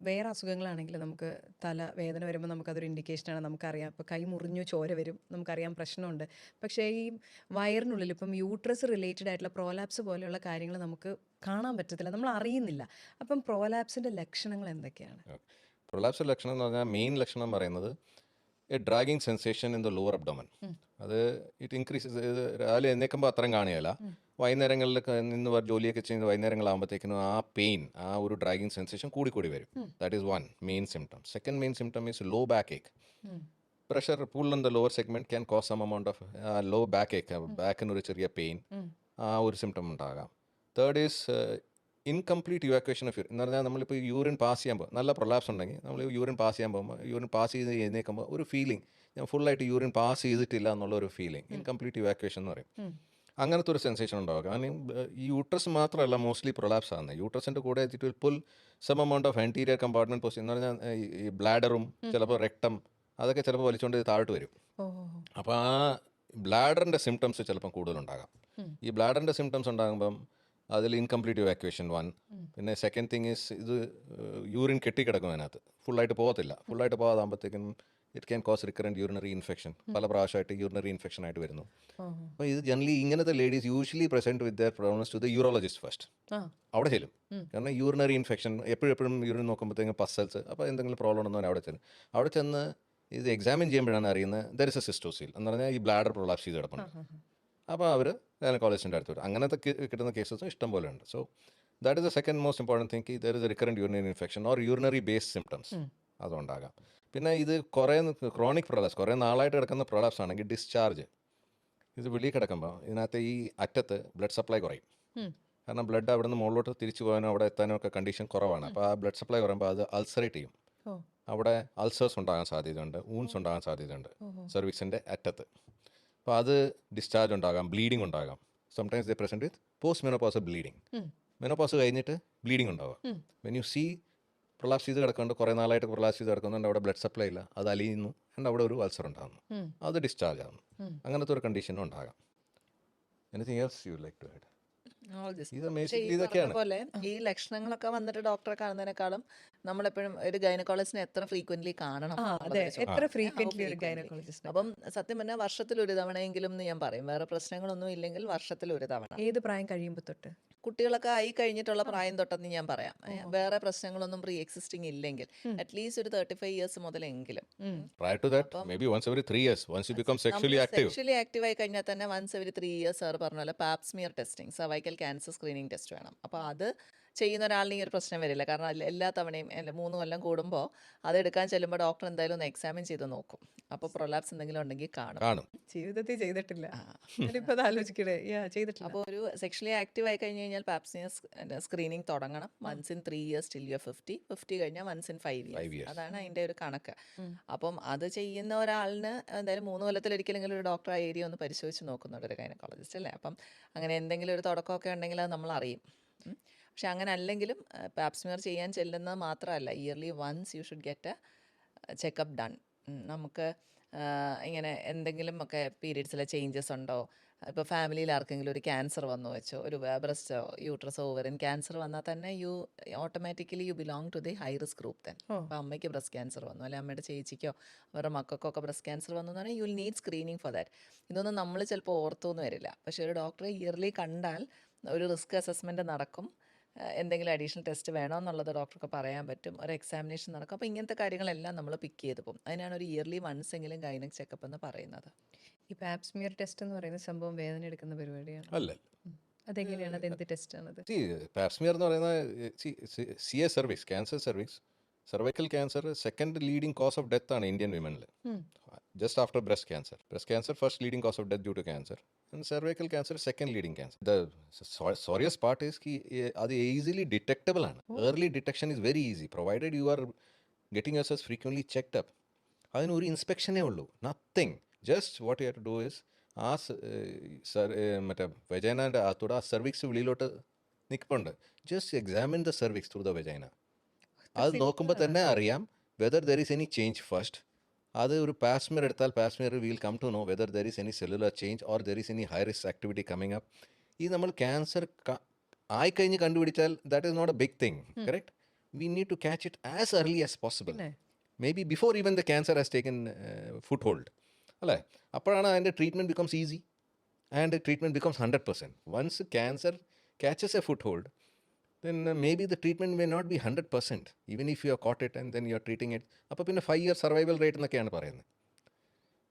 വേറെ അസുഖങ്ങളാണെങ്കിൽ നമുക്ക് തല വേദന വരുമ്പോൾ നമുക്കതൊരു ഇൻഡിക്കേഷനാണ്. നമുക്കറിയാം ഇപ്പോൾ കൈ മുറിഞ്ഞു ചോര വരും, നമുക്കറിയാം പ്രശ്നമുണ്ട്. പക്ഷേ ഈ വയറിനുള്ളിൽ ഇപ്പം യൂട്രസ് റിലേറ്റഡ് ആയിട്ടുള്ള പ്രോലാപ്സ് പോലെയുള്ള കാര്യങ്ങൾ നമുക്ക് കാണാൻ പറ്റത്തില്ല, നമ്മൾ അറിയുന്നില്ല. അപ്പം പ്രോലാപ്സിൻ്റെ ലക്ഷണങ്ങൾ എന്തൊക്കെയാണ്? പ്രൊലാപ്സ് ലക്ഷണം എന്ന് പറഞ്ഞാൽ മെയിൻ ലക്ഷണം പറയുന്നത് A dragging sensation in the lower abdomen. അത് ഇറ്റ് ഇൻക്രീസസ്. രാവിലെ എഴുന്നേൽക്കുമ്പോൾ അത്രയും കാണുകയില്ല. വൈകുന്നേരങ്ങളിലൊക്കെ നിന്ന് ജോലിയൊക്കെ ചെയ്യുന്ന വൈകുന്നേരങ്ങളാകുമ്പോഴത്തേക്കിനും ആ പെയിൻ, ആ ഒരു ഡ്രാഗിങ് സെൻസേഷൻ കൂടി വരും. That is one main symptom. Second main symptom is low backache. Pressure pull in the lower segment can cause some amount of low backache, ബാക്കിനൊരു ചെറിയ പെയിൻ, ആ ഒരു സിംറ്റം ഉണ്ടാകാം. Third is incomplete evacuation of urine. എന്ന് പറഞ്ഞാൽ നമ്മളിപ്പോൾ urine pass ചെയ്യാൻ പോകും, നല്ല പ്രൊലാപ്സ് ഉണ്ടെങ്കിൽ നമ്മൾ യൂറിൻ പാസ് ചെയ്യാൻ പോകുമ്പോൾ യൂറിൻ പാസ് ചെയ്ത് എഴുന്നേൽക്കുമ്പോൾ ഒരു ഫീലിംഗ്, ഞാൻ ഫുള്ളായിട്ട് യൂറിൻ പാസ് ചെയ്തിട്ടില്ല എന്നുള്ള ഒരു ഫീലിംഗ്, ഇൻകംപ്ലീറ്റ് ഇവാക്വേഷൻ എന്ന് പറയും. അങ്ങനത്തെ ഒരു സെൻസേഷൻ ഉണ്ടാവുക. കാരണം ഈ യൂട്രസ് മാത്രമല്ല മോസ്റ്റ്ലി പ്രൊലാപ്സ് ആകുന്നത്. യൂട്രസിൻ്റെ കൂടെ it will pull some amount of anterior compartment post എന്ന് പറഞ്ഞാൽ ഈ ബ്ലാഡറും ചിലപ്പോൾ റെക്ടം അതൊക്കെ ചിലപ്പോൾ വലിച്ചുകൊണ്ട് താഴോട്ട് വരും. അപ്പോൾ ആ ബ്ലാഡറിൻ്റെ സിംറ്റംസ് ചിലപ്പം കൂടുതലുണ്ടാകാം. ഈ ബ്ലാഡറിൻ്റെ സിംറ്റംസ് ഉണ്ടാകുമ്പം അതിൽ ഇൻകംപ്ലീറ്റ് ഇവാക്വേഷൻ വൺ. പിന്നെ സെക്കൻഡ് തിങ് ഈസ് ഇത് യൂറിൻ കെട്ടിക്കിടക്കും അതിനകത്ത്, ഫുള്ളായിട്ട് പോകത്തില്ല. ഫുള്ളായിട്ട് പോകാതാകുമ്പോഴത്തേക്കും it can cause recurrent urinary infection. പല പ്രാവശ്യമായിട്ട് യൂറിനറി ഇൻഫെക്ഷൻ ആയിട്ട് വരുന്നു. അപ്പോൾ ഇത് ജനറലി ഇങ്ങനത്തെ ladies usually present with their problems to the urologist first. അവിടെ ചെല്ലും. കാരണം യൂറിനറി ഇൻഫെക്ഷൻ എപ്പോഴും യൂറിൻ നോക്കുമ്പോഴത്തേക്കും പസൽസ്, അപ്പോൾ എന്തെങ്കിലും പ്രോബ്ലം ഉണ്ടെന്ന് അവിടെ ചെല്ലും. അവിടെ ചെന്ന് ഇത് എക്സാമിൻ ചെയ്യുമ്പോഴാണ് അറിയുന്നത് ദർ ഇസ് എ സിസ്റ്റോസിൽ എന്ന് പറഞ്ഞാൽ ഈ ബ്ലാഡർ പ്രൊലാപ്സ് ചെയ്ത് കിടപ്പുണ്ട്. അപ്പോൾ അവർ ഗൈനക്കോളജിസ്റ്റിൻ്റെ അടുത്ത് വരും. അങ്ങനത്തെ കിട്ടുന്ന കേസസും ഇഷ്ടം പോലെ ഉണ്ട്. So that is the second most important thing. There is a recurrent urinary infection or urinary based symptoms അതുണ്ടാകാം. പിന്നെ ഇത് കുറേ ക്രോണിക് പ്രൊലാപ്സ്, കുറേ നാളായിട്ട് കിടക്കുന്ന പ്രൊലാപ്സ് ആണെങ്കിൽ ഡിസ്ചാർജ്, ഇത് വെളിയിൽ കിടക്കുമ്പോൾ ഇതിനകത്ത് ഈ അറ്റത്ത് ബ്ലഡ് സപ്ലൈ കുറയും. കാരണം ബ്ലഡ് അവിടെ നിന്ന് മുകളിലോട്ട് തിരിച്ചു പോകാനോ അവിടെ എത്താനോ ഒക്കെ കണ്ടീഷൻ കുറവാണ്. അപ്പോൾ ആ ബ്ലഡ് സപ്ലൈ കുറയുമ്പോൾ അത് അൾസറേറ്റ് ചെയ്യും. അവിടെ അൾസേഴ്സ് ഉണ്ടാകാൻ സാധ്യതയുണ്ട്, വൂൺസ് ഉണ്ടാകാൻ സാധ്യതയുണ്ട് സെർവിക്സിൻ്റെ അറ്റത്ത്. അപ്പോൾ അത് ഡിസ്ചാർജ് ഉണ്ടാകാം, ബ്ലീഡിങ് ഉണ്ടാകാം. Sometimes they present with post menopause bleeding. Menopause കഴിഞ്ഞിട്ട് ബ്ലീഡിങ് ഉണ്ടാവാം. വെൻ യു സീ പ്രൊലാപ്സ് ചെയ്ത് കിടക്കുന്നുണ്ട്, കുറേ നാളായിട്ട് പ്രൊലാപ്സ് ചെയ്ത് കിടക്കുന്നുണ്ട്, അവിടെ ബ്ലഡ് സപ്ലൈ ഇല്ല, അത് അലിയുന്നു, ആൻഡ് അവിടെ ഒരു അൾസർ ഉണ്ടാകുന്നു, അത് ഡിസ്ചാർജ് ആകുന്നു. അങ്ങനത്തെ ഒരു കണ്ടീഷനും ഉണ്ടാകാം. Anything else you like to add? ഇത് ബേസിക്കലി ഇതൊക്കെയാണ്. പോലെ ഈ ലക്ഷണങ്ങളൊക്കെ വന്നിട്ട് ഡോക്ടറെ കാണുന്നതിനേക്കാളും നമ്മളെപ്പോഴും ഒരു ഗൈനക്കോളജിസ്റ്റിനെ എത്ര ഫ്രീക്വന്റ്ലി കാണണം അതെ, എത്ര ഫ്രീക്വന്റ്ലി ഒരു ഗൈനക്കോളജിസ്റ്റ്? അപ്പം സത്യം പറഞ്ഞാൽ വർഷത്തിൽ ഒരു തവണയെങ്കിലും എന്ന് ഞാൻ പറയും. വേറെ പ്രശ്നങ്ങളൊന്നും ഇല്ലെങ്കിൽ വർഷത്തിൽ ഒരു തവണ. ഏത് പ്രായം കഴിയുമ്പോൾ തൊട്ട്? കുട്ടികളൊക്കെ ആയി കഴിഞ്ഞിട്ടുള്ള പ്രായം തൊട്ടെന്ന് ഞാൻ പറയാം. വേറെ പ്രശ്നങ്ങളൊന്നും പ്രീ എക്സിസ്റ്റിംഗ് ഇല്ലെങ്കിൽ അറ്റ്ലീസ്റ്റ് ഒരു 35 years മുതലെങ്കിലും. Prior to that, maybe once every 3 years, once you become sexually active. Sexually active ആയി കഴിഞ്ഞാൽ തന്നെ വൺസ് എവരി 3 ഇയേഴ്സ് സാർ പറഞ്ഞ പോലെ Pap smear testing, cervical cancer screening test വേണം. അപ്പോൾ അത് ചെയ്യുന്ന ഒരാളിന് ഈ ഒരു പ്രശ്നം വരില്ല. കാരണം എല്ലാ തവണയും 3 കൊല്ലം കൂടുമ്പോൾ അതെടുക്കാൻ ചെല്ലുമ്പോൾ ഡോക്ടർ എന്തായാലും ഒന്ന് എക്സാമിൻ ചെയ്ത് നോക്കും. അപ്പോൾ പ്രൊലാപ്സ് എന്തെങ്കിലും ഉണ്ടെങ്കിൽ കാണും. ജീവിതത്തിൽ ചെയ്തിട്ടില്ല, ഞാനിപ്പോൾ അത് ആലോചിക്കണേ, ചെയ്തിട്ടില്ല. അപ്പോൾ ഒരു സെക്ഷലി ആക്റ്റീവ് ആയി കഴിഞ്ഞ് കഴിഞ്ഞാൽ പാപ്സ്മിയർ സ്ക്രീനിങ് തുടങ്ങണം. Once in 3 years till you 50 കഴിഞ്ഞാൽ വൺസ് ഇൻ 5 ഇയേഴ്സ്. അതാണ് അതിൻ്റെ ഒരു കണക്ക്. അപ്പം അത് ചെയ്യുന്ന ഒരാളിന് എന്തായാലും 3 കൊല്ലത്തിലൊരിക്കലെങ്കിലും ഒരു ഡോക്ടർ ആ ഏരിയ ഒന്ന് പരിശോധിച്ച് നോക്കുന്നുണ്ട് ഒരു ഗൈനക്കോളജിസ്റ്റ് അല്ലേ. അപ്പം അങ്ങനെ എന്തെങ്കിലും ഒരു തുടക്കമൊക്കെ ഉണ്ടെങ്കിൽ അത് നമ്മൾ അറിയും. പക്ഷെ അങ്ങനെ അല്ലെങ്കിലും പാപ്സ്മിയർ ചെയ്യാൻ ചെല്ലുന്നത് മാത്രമല്ല, early once you should get a checkup done. നമുക്ക് ഇങ്ങനെ എന്തെങ്കിലും ഒക്കെ പീരീഡ്സിലെ ചേഞ്ചസ് ഉണ്ടോ, ഇപ്പോൾ ഫാമിലിയിൽ ആർക്കെങ്കിലും ഒരു ക്യാൻസർ വന്നു വെച്ചോ, ഒരു ബ്രസ്റ്റോ യൂട്രസോ ഓവറിൻ ക്യാൻസർ വന്നാൽ തന്നെ automatically you belong to the high risk group തന്നെ. ഓ അപ്പോൾ അമ്മയ്ക്ക് ബ്രസ്റ്റ് ക്യാൻസർ വന്നു, അല്ലെങ്കിൽ അമ്മയുടെ ചേച്ചിക്കോ അവരുടെ മക്കൾക്കൊക്കെ ബ്രസ്റ്റ് ക്യാൻസർ വന്നു എന്ന് പറഞ്ഞാൽ you will need screening for that. ഇതൊന്നും നമ്മൾ ചിലപ്പോൾ ഓർത്തൊന്നും വരില്ല, പക്ഷേ ഒരു ഡോക്ടറെ ഇയർലി കണ്ടാൽ ഒരു റിസ്ക് അസസ്മെൻറ്റ് നടക്കും, എന്തെങ്കിലും അഡീഷണൽ ടെസ്റ്റ് വേണോ എന്നുള്ളത് ഡോക്ടർക്ക് പറയാൻ പറ്റും, ഒരു എക്സാമിനേഷൻ നടക്കും. അപ്പോൾ ഇങ്ങനത്തെ കാര്യങ്ങളെല്ലാം നമ്മൾ പിക്ക് ചെയ്ത് പോകും. അതിനാണ് ഒരു ഇയർലി വൺസ് എങ്കിലും ഗൈനക് ചെക്കപ്പ് എന്ന് പറയുന്നത്. ഈ പാപ്സ്മിയർ ടെസ്റ്റ് എന്ന് പറയുന്ന സംഭവം വേദന എടുക്കുന്ന പരിപാടിയാണ്. അല്ല, അതെങ്ങനെയാണ്? അതെന്ത് ടെസ്റ്റാണത്? പാപ്സ്മിയർ എന്ന് പറയുന്നത് C A cervix, cancer cervix, cervical cancer second leading cause of death ആണ് ഇന്ത്യൻ വിമനിൽ, just after breast cancer. Breast cancer first leading cause of death due to cancer, and cervical cancer second leading cancer. The serious part is അത് easily detectable ആണ്. Early detection is very easy provided you are getting yourself frequently checked up. അതിനൊരു ഇൻസ്പെക്ഷനേ ഉള്ളൂ, nothing. Just what you have to do is മറ്റേ വെജൈനയുടെ അകത്തൂടെ ആ cervix വെളിയിലോട്ട് നിൽപ്പുണ്ട്, just examine the cervix through the vagina. അത് നോക്കുമ്പോൾ തന്നെ അറിയാം whether there is any change first. അത് ഒരു പാസ്മിയർ എടുത്താൽ Pap smear will come to know whether there is any cellular change or there is any high risk activity coming up. ഈ നമ്മൾ cancer ആയിക്കഴിഞ്ഞ് കണ്ടുപിടിച്ചാൽ that is not a big thing, correct? We need to catch it as early as possible, may be before even the cancer has taken foothold, അല്ലേ? അപ്പോഴാണ് അതിൻ്റെ treatment becomes easy and treatment becomes 100%. Once cancer catches a foothold, then maybe the treatment may not be 100%, even if you have caught it and then you are treating it. അപ്പോൾ പിന്നെ 5-year survival rate എന്നൊക്കെയാണ് പറയുന്നത്.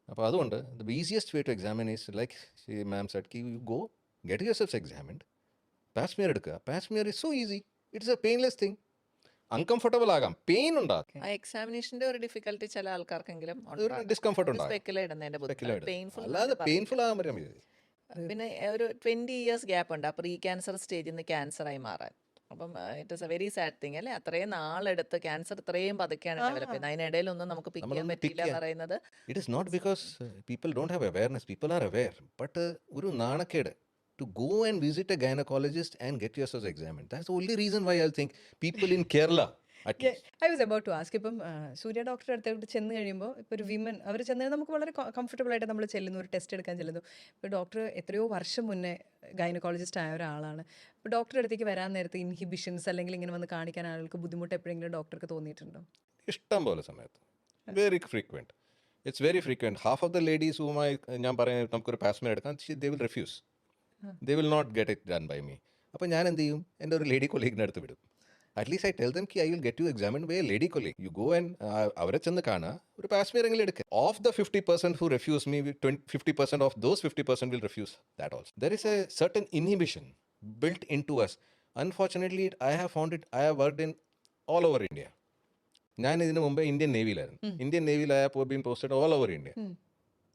അപ്പോൾ അതുകൊണ്ട് the easiest way to examine is like ma'am said, you go get yourselves examined, Pap smear എടുക്കുക. Pap smear is so easy, it's a painless thing. Uncomfortable ആകാം, pain ഉണ്ടാകും, ആ എക്സാമിനേഷന്റെ ഒരു ഡിഫിക്കൽട്ടി ചില ആൾക്കാർക്കെങ്കിലും ഒരു ഡിസ്കംഫർട്ട് ഉണ്ടാകും, സ്പെക്കുലേറ്റ് പെയിൻഫുൾ. അല്ലാതെ പെയിൻഫുൾ ആകാൻ പറ്റാൻ മതി. പിന്നെ ഒരു 20 years ഗ്യാപ്പ് ഉണ്ട് ആ പ്രീ ക്യാൻസർ സ്റ്റേജിൽ നിന്ന് ക്യാൻസറായി മാറാൻ. അപ്പം it is A very sad thing അല്ലേ, അത്രയും നാളെടുത്ത് ക്യാൻസർ ഇത്രയും പതുക്കെയാണ് ഡെവലപ്പ് ചെയ്യുന്നത്. അതിനിടയിലൊന്നും നമുക്ക് പിക്ക് ചെയ്യാൻ പറ്റില്ല പറയുന്നത്. It is not because people don't have awareness, people are aware, but ഒരു നാണക്കേട് to go and visit a gynecologist and get yourselves examined. That's the only reason why I think people in Kerala at least. I was about to ask. ഇപ്പം സൂര്യ ഡോക്ടറെ അടുത്തോട്ട് ചെന്ന് കഴിയുമ്പോൾ ഇപ്പോൾ ഒരു women അവർ ചെന്ന് നമുക്ക് വളരെ കംഫർട്ടബിൾ ആയിട്ട് നമ്മൾ ചെല്ലുന്നു, ഒരു ടെസ്റ്റ് എടുക്കാൻ ചെല്ലുന്നു. ഇപ്പോൾ ഡോക്ടർ എത്രയോ വർഷം മുന്നേ ഗൈനക്കോളജിസ്റ്റ് ആയ ഒരാളാണ്. ഇപ്പോൾ ഡോക്ടറുടെ അടുത്തേക്ക് വരാൻ നേരത്തെ ഇൻഹിബിഷൻസ് അല്ലെങ്കിൽ ഇങ്ങനെ വന്ന് കാണിക്കാൻ ആളുകൾക്ക് ബുദ്ധിമുട്ട് എപ്പോഴെങ്കിലും ഡോക്ടർക്ക് തോന്നിയിട്ടുണ്ടോ? ഇഷ്ടം പോലെ സമയത്ത്, very frequent, it's very frequent. Half of the ladies ഹൂമായി ഞാൻ പറയുന്നത് നമുക്കൊരു പാസ്മിയർ എടുക്കാൻ, they will refuse, they will not get it done by me. അപ്പോൾ ഞാൻ എന്ത് ചെയ്യും, എൻ്റെ ഒരു ലേഡി കൊളീഗിൻ്റെ അടുത്ത് വിടും. At least I tell them I will get you examine by a lady colleague. You go and അവരെ ചെന്ന് കാണുക, ഒരു പാസ്മിയർ എങ്കിലും എടുക്കുക. Of the 50% who refuse me, 50% of those 50% will refuse that also. There is a certain inhibition built into us. Unfortunately, I have found it, I have worked in all over India. ഞാൻ ഇതിനു മുമ്പേ Indian നേവിയിലായിരുന്നു. Indian നേവിയിൽ I have been posted all over India.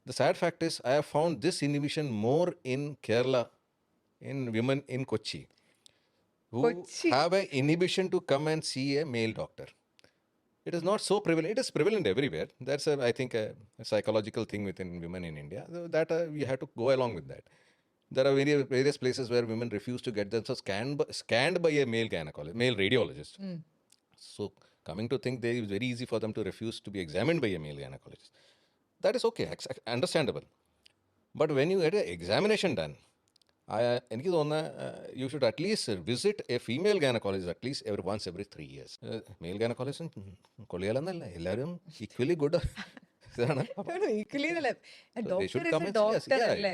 The sad fact is I have found this inhibition more in Kerala, in women in Kochi, who have an inhibition to come and see a male doctor. It is not so prevalent. It is prevalent everywhere. That's I think a psychological thing within women in India. That we have to go along with that. There are various places where women refuse to get themselves scanned by a male gynecologist, male radiologist. So coming to think, it is very easy for them to refuse to be examined by a male gynecologist. That is okay, understandable. But when you get an examination done, എനിക്ക് തോന്നുന്ന you should at least visit a female gynecologist at least once every 3 years. Male gynecologist കൊള്ളിയാലെന്നല്ല, എല്ലാവരും equally good.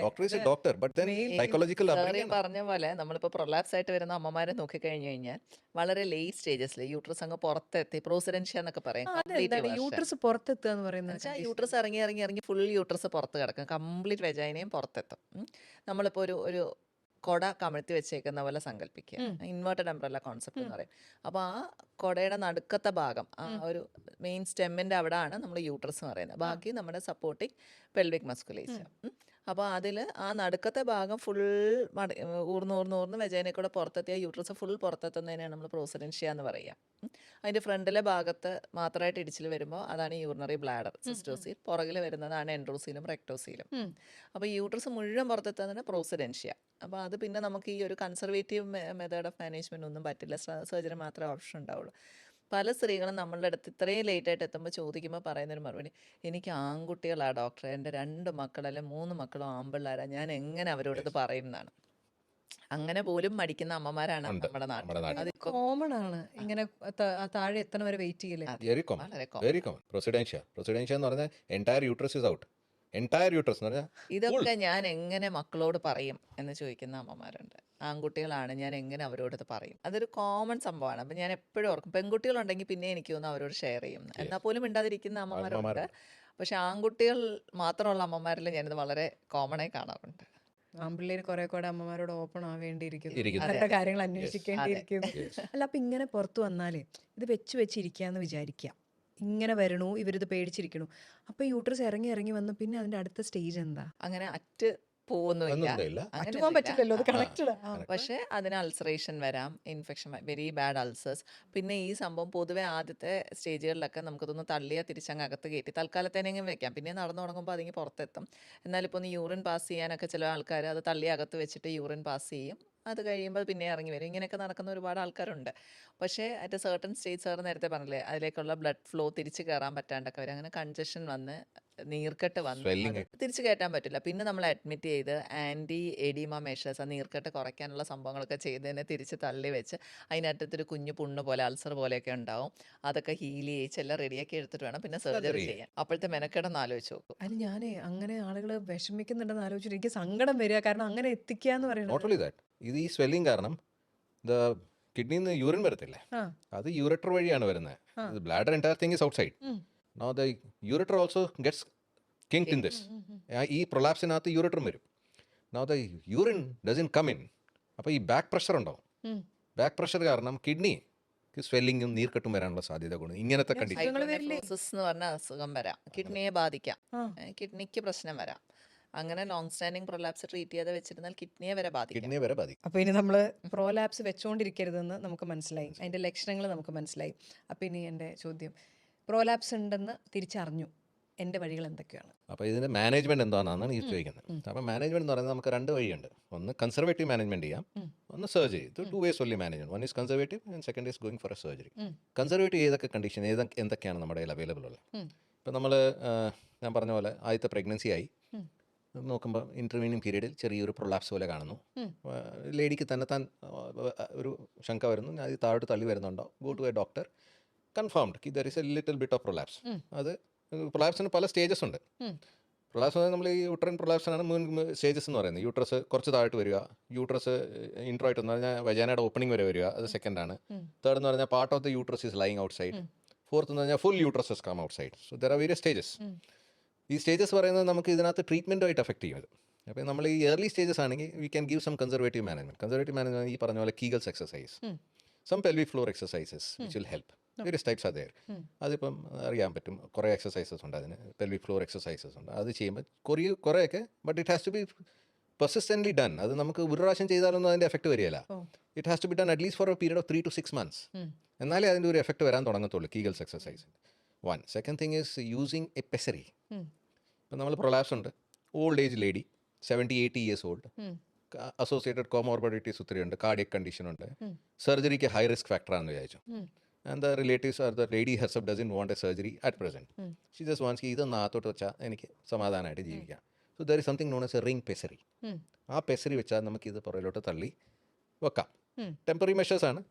Doctor is a doctor, but then psychological upbringing. പറഞ്ഞ പോലെ നമ്മളിപ്പോൾ prolapse ആയിട്ട് വരുന്ന അമ്മമാരെ നോക്കിക്കഴിഞ്ഞു കഴിഞ്ഞാൽ വളരെ ലേറ്റ് സ്റ്റേജസിൽ യൂട്രസ് അങ്ങ് പുറത്തെത്തി, പ്രോസിഡൻഷ്യ എന്നൊക്കെ പറയും. യൂട്രസ് പുറത്തെത്തുക എന്ന് പറയുന്നത് യൂട്രസ് ഇറങ്ങി ഇറങ്ങി ഇറങ്ങി ഫുൾ യൂട്രസ് പുറത്ത് കിടക്കും, കംപ്ലീറ്റ് വെജൈനയും പുറത്തെത്തും. നമ്മളിപ്പോൾ ഒരു കൊട കമഴ്ത്തി വെച്ചേക്കുന്ന പോലെ സങ്കല്പിക്കുക, ഇൻവേർട്ടഡ് അംബ്രല്ല കോൺസെപ്റ്റ് എന്ന് പറയും. അപ്പോൾ ആ കൊടയുടെ നടുക്കത്തെ ഭാഗം, ആ ഒരു മെയിൻ സ്റ്റെമ്മിൻ്റെ അവിടെയാണ് നമ്മൾ യൂട്രസ് എന്ന് പറയുന്നത്. ബാക്കി നമ്മുടെ സപ്പോർട്ടിങ് പെൽവിക് മസ്കുലേച്ചർ. അപ്പോൾ അതിൽ ആ നടുക്കത്തെ ഭാഗം ഫുൾ ഊർന്ന് വെജൈനയിൽ കൂടെ പുറത്തെത്തിയ യൂട്രസ് ഫുൾ പുറത്തെത്തുന്നതിനാണ് നമ്മൾ പ്രോസിഡൻഷ്യ എന്ന് പറയുക. അതിൻ്റെ ഫ്രണ്ടിലെ ഭാഗത്ത് മാത്രമായിട്ട് ഇടിച്ചിൽ വരുമ്പോൾ അതാണ് യൂറിനറി ബ്ലാഡർ സിസ്റ്റോസീൽ, പുറകിൽ വരുന്നതാണ് എൻഡ്രോസീലും റെക്ടോസീലും. അപ്പോൾ യൂട്രസ് മുഴുവൻ പുറത്തെത്തുന്നതാണ് പ്രോസിഡൻഷ്യ. അപ്പോൾ അത് പിന്നെ നമുക്ക് ഈ ഒരു കൺസർവേറ്റീവ് മെത്തേഡ് ഓഫ് മാനേജ്മെൻറ്റ് ഒന്നും പറ്റില്ല, സർജറി മാത്രമേ ഓപ്ഷൻ ഉണ്ടാവുള്ളൂ. പല സ്ത്രീകളും നമ്മളുടെ അടുത്ത് ഇത്രയും ലേറ്റായിട്ട് എത്തുമ്പോൾ ചോദിക്കുമ്പോൾ പറയുന്നൊരു മറുപടി, എനിക്ക് ആൺകുട്ടികളാ ഡോക്ടറെ, എൻ്റെ 2 മക്കളല്ല 3 മക്കളും ആൺപിള്ളേരാ, ഞാൻ എങ്ങനെ അവരോടത് പറയും എന്നാണ്. അങ്ങനെ പോലും മടിക്കുന്ന അമ്മമാരാണ് ഉണ്ട് നമ്മുടെ നമ്മുടെ നാട്ടിൽ. നാട്ടിൽ. അതിപ്പം കോമൺ ആണ് ഇങ്ങനെ താഴെ എത്തണ വരെ വെയിറ്റ് ചെയ്യല്. അതെ, വെരി കോമൺ, വളരെ വെരി കോമൺ. പ്രൊസിഡൻഷ്യ എന്ന് പറഞ്ഞാൽ entire uterus is out. Entire uterus എന്ന് പറഞ്ഞാൽ ഫുൾ. ഇതൊക്കെ ഞാൻ എങ്ങനെ മക്കളോട് പറയും എന്ന് ചോദിക്കുന്ന അമ്മമാരുണ്ട്. ആൺകുട്ടികളാണ്, ഞാൻ എങ്ങനെ അവരോടത് പറയും. അതൊരു കോമൺ സംഭവമാണ്. അപ്പം ഞാൻ എപ്പോഴും ഓർക്കും, പെൺകുട്ടികളുണ്ടെങ്കിൽ പിന്നെ എനിക്ക് തോന്നുന്നു അവരോട് ഷെയർ ചെയ്യും എന്ന്. എന്നാൽ പോലും മിണ്ടാതിരിക്കുന്ന അമ്മമാരുണ്ട്. അമ്മമാരുണ്ട്. പക്ഷെ ആൺകുട്ടികൾ മാത്രമുള്ള അമ്മമാരിൽ ഞാനിത് വളരെ കോമണായി കാണാറുണ്ട്. ആൺപിള്ളേര് കുറെ കൂടെ അമ്മമാരോട് ഓപ്പൺ ആവേണ്ടിയിരിക്കുന്നു, ഇരിക്കുന്നു. അവരുടെ കാര്യങ്ങൾ അതെ. അന്വേഷിക്കേണ്ടിയിരിക്കുന്നു. അല്ല, അപ്പൊ ഇങ്ങനെ പുറത്തു വന്നാലേ ഇത് വെച്ചിരിക്കാന്ന് വിചാരിക്കാം, ഇങ്ങനെ വരണു, ഇവരിത് പേടിച്ചിരിക്കണു, അപ്പൊ യൂട്രസ് ഇറങ്ങി ഇറങ്ങി വന്ന് പിന്നെ അതിന്റെ അടുത്ത സ്റ്റേജ് എന്താ? അങ്ങനെ അറ്റ് പോകുന്നില്ല, ഒന്നും ഇല്ല. അറ്റുപോകാൻ പറ്റില്ലല്ലോ, അത് കണക്റ്റഡ്. പക്ഷേ അതിന് അൾസറേഷൻ വരാം, ഇൻഫെക്ഷൻ, വെരി ബാഡ് അൾസേഴ്സ്. പിന്നെ ഈ സംഭവം പൊതുവെ ആദ്യത്തെ സ്റ്റേജുകളിലൊക്കെ നമുക്ക് തോന്നുന്നു തള്ളിയാൽ തിരിച്ചങ്ങ് അകത്ത് കയറ്റി തൽക്കാലത്തേനെങ്കിലും വെക്കാം, പിന്നെ നടന്നു തുടങ്ങുമ്പോൾ അതിങ്ങ് പുറത്തെത്തും. എന്നാലിപ്പോൾ ഒന്ന് യൂറിൻ പാസ് ചെയ്യാനൊക്കെ ചില ആൾക്കാർ അത് തള്ളി അകത്ത് വെച്ചിട്ട് യൂറിൻ പാസ് ചെയ്യും, അത് കഴിയുമ്പോൾ പിന്നെ ഇറങ്ങി വരും. ഇങ്ങനെയൊക്കെ നടക്കുന്ന ഒരുപാട് ആൾക്കാരുണ്ട്. പക്ഷേ at A certain stage, sir നേരത്തെ പറഞ്ഞില്ലേ, അതിലേക്കുള്ള ബ്ലഡ് ഫ്ലോ തിരിച്ച് കയറാൻ പറ്റാണ്ടൊക്കെ വരും. അങ്ങനെ കൺജഷൻ വന്ന് നീർക്കെട്ട് വന്ന് Swelling. അത് തിരിച്ച് കയറ്റാൻ പറ്റില്ല. പിന്നെ നമ്മൾ അഡ്മിറ്റ് ചെയ്ത് ആൻറ്റി എഡിമ മെഷേഴ്സ്, ആ നീർക്കെട്ട് കുറയ്ക്കാനുള്ള സംഭവങ്ങളൊക്കെ ചെയ്തതിനെ തിരിച്ച് തള്ളി വെച്ച് അതിനകത്തൊരു കുഞ്ഞു പുണ്ണ് പോലെ അൾസർ പോലെയൊക്കെ ഉണ്ടാവും. അതൊക്കെ ഹീൽ ചെയ്യിച്ചെല്ലാം റെഡിയാക്കി എടുത്തിട്ട് വേണം പിന്നെ സർജറി Surgery. ചെയ്യാൻ. അപ്പോഴത്തെ മെനക്കെടൊന്ന് ആലോചിച്ച് നോക്കും. അത് ഞാനേ അങ്ങനെ ആളുകൾ വിഷമിക്കുന്നുണ്ടെന്ന് ആലോചിച്ചിട്ട് എനിക്ക് സങ്കടം വരിക. കാരണം അങ്ങനെ എത്തിക്കാന്ന് നോട്ട് പറയുന്നത്, ഓൺലി ദാറ്റ്, ഇത് ഈ സ്വെല്ലിങ് കാരണം കിഡ്നിയിൽ നിന്ന് യൂറിൻ വരത്തില്ലേ, ആ അത് യൂററ്റർ വഴിയാണ് വരുന്നത്. ആ. Bladder entire thing is outside. ഉം. Now the ureter also gets kinked in this. ഈ പ്രൊലാപ്സിനകത്ത് യൂററ്ററും വരും. Now the urine doesn't come in. അപ്പോൾ ഈ ബാക്ക് പ്രഷർ ഉണ്ടാവും. ഉം. ബാക്ക് പ്രഷർ കാരണം കിഡ്നി സ്വെല്ലിങ്ങും നീർക്കെട്ടും വരാനുള്ള സാധ്യത കൂടും ഇങ്ങനത്തെ കണ്ടീഷൻ. അസുഖങ്ങൾ വരില്ലേ? ഹൈഡ്രോനെഫ്രോസിസ് എന്ന് പറഞ്ഞ അസുഖം വരാം, കിഡ്നിയെ ബാധിക്കാം, ആ. കിഡ്നിക്ക് പ്രശ്നം വരാം. അങ്ങനെ ലോങ് സ്റ്റാൻഡിങ് പ്രൊലാപ്സ് ട്രീറ്റ് ചെയ്ത് വെച്ചിരുന്നാൽ കിഡ്നിയെ വരെ ബാധിക്കാം. കിഡ്നിയെ വരെ ബാധിക്കും. അപ്പോൾ ഇനി നമ്മൾ പ്രോലാപ്സ് വെച്ചുകൊണ്ടിരിക്കരുതെന്ന് നമുക്ക് മനസ്സിലായി, അതിൻ്റെ ലക്ഷണങ്ങൾ നമുക്ക് മനസ്സിലായി. അപ്പോൾ ഇനി എൻ്റെ ചോദ്യം, പ്രോലാപ്സ് ഉണ്ടെന്ന് തിരിച്ചറിഞ്ഞു, എൻ്റെ വഴികൾ എന്തൊക്കെയാണ്? അപ്പോൾ ഇതിൻ്റെ മാനേജ്മെൻറ്റ് എന്താണെന്നാണ് ഈ ചോദിക്കുന്നത്. അപ്പോൾ മാനേജ്മെൻറ്റ് എന്ന് പറയുന്നത് നമുക്ക് 2 വഴിയുണ്ട്. ഒന്ന് കൺസർവേറ്റീവ് മാനേജ്മെൻറ്റ് ചെയ്യാം, ഒന്ന് സർജറി. ഇത് 2 ways only management. One is conservative and second is going for A surgery. Conservative ഏതൊക്കെ കണ്ടീഷൻ എന്തൊക്കെയാണ് നമ്മുടെ കയ്യിൽ അവൈലബിൾ ഉള്ളത്? ഇപ്പോൾ നമ്മൾ ഞാൻ പറഞ്ഞ പോലെ ആദ്യത്തെ പ്രഗ്നൻസി ആയി നോക്കുമ്പോൾ ഇൻ്റർവീനിങ് പീരീഡിൽ ചെറിയൊരു പ്രൊലാപ്സ് പോലെ കാണുന്നു. ലേഡിക്ക് തന്നെ താൻ ഒരു ശങ്ക വരുന്നു, ഞാൻ ഇത് താഴോട്ട് തള്ളി വരുന്നുണ്ടോ, go to a doctor, confirmed there is a little bit of prolapse. അത് പ്രൊലാപ്സിന് പല സ്റ്റേജസ് ഉണ്ട്. പ്രൊലാപ്സ് നമ്മൾ ഈ യൂട്രൈൻ പ്രൊലാപ്സിനാണ് 3 സ്റ്റേജസ് എന്ന് പറയുന്നത്. യൂട്രസ് കുറച്ച് താഴോട്ട് വരിക, യൂട്രസ് ഇൻട്രോയിറ്റ് എന്ന് പറഞ്ഞാൽ വജാനയുടെ ഓപ്പണിംഗ് വരെ വരിക, അത് സെക്കൻഡാണ്. തേർഡ് എന്ന് പറഞ്ഞാൽ part of the uterus is lying outside. Fourth എന്ന് പറഞ്ഞാൽ full uterus is come outside. So there are various stages. ഈ സ്റ്റേജസ് പറയുന്നത് നമുക്ക് ഇതിനകത്ത് ട്രീറ്റ്മെൻറ്റുമായിട്ട് എഫക്ട് ചെയ്യും. അപ്പോൾ നമ്മൾ ഈ ഏർലി സ്റ്റേജസ് ആണെങ്കിൽ we can give some conservative management. Conservative management ഈ പറഞ്ഞ പോലെ Kegels exercise, some pelvic floor exercises which will help. Various types are there. അതിപ്പം അറിയാൻ പറ്റും, കുറേ എക്സസൈസസ് ഉണ്ട് അതിന്, പെൽവിക് ഫ്ലോർ എക്സസൈസസ് ഉണ്ട്. അത് ചെയ്യുമ്പോൾ കുറേയൊക്കെ, but it has to be persistently done. അത് നമുക്ക് ഒരു പ്രാവശ്യം ചെയ്താലൊന്നും അതിൻ്റെ എഫക്റ്റ് വരികയില്ല. It has to be done at least for a period of 3 to 6 months. എന്നാലേ അതിൻ്റെ ഒരു എഫക്റ്റ് വരാൻ തുടങ്ങത്തുള്ളൂ Kegels exercise. One. Second thing is using a pessary. ഇപ്പം നമ്മൾ പ്രൊലാപ്സ് ഉണ്ട്, old age lady 70-80 years old, associated comorbidities ഒത്തിരി ഉണ്ട്, കാർഡിയക് കണ്ടീഷൻ ഉണ്ട്, സർജറിക്ക് ഹൈ റിസ്ക് ഫാക്ടറാണെന്ന് വിചാരിച്ചു. And the relatives are the lady herself doesn't want a surgery at present. She just wants ഇതൊന്ന് അകത്തോട്ട് വെച്ചാൽ എനിക്ക് സമാധാനമായിട്ട് ജീവിക്കാം. So there is something known as a ring pessary. ആ പെസറി വെച്ചാൽ നമുക്കിത് പുറകിലോട്ട് തള്ളി വെക്കാം. ടെമ്പററി മെഷേഴ്സ് ആണ്.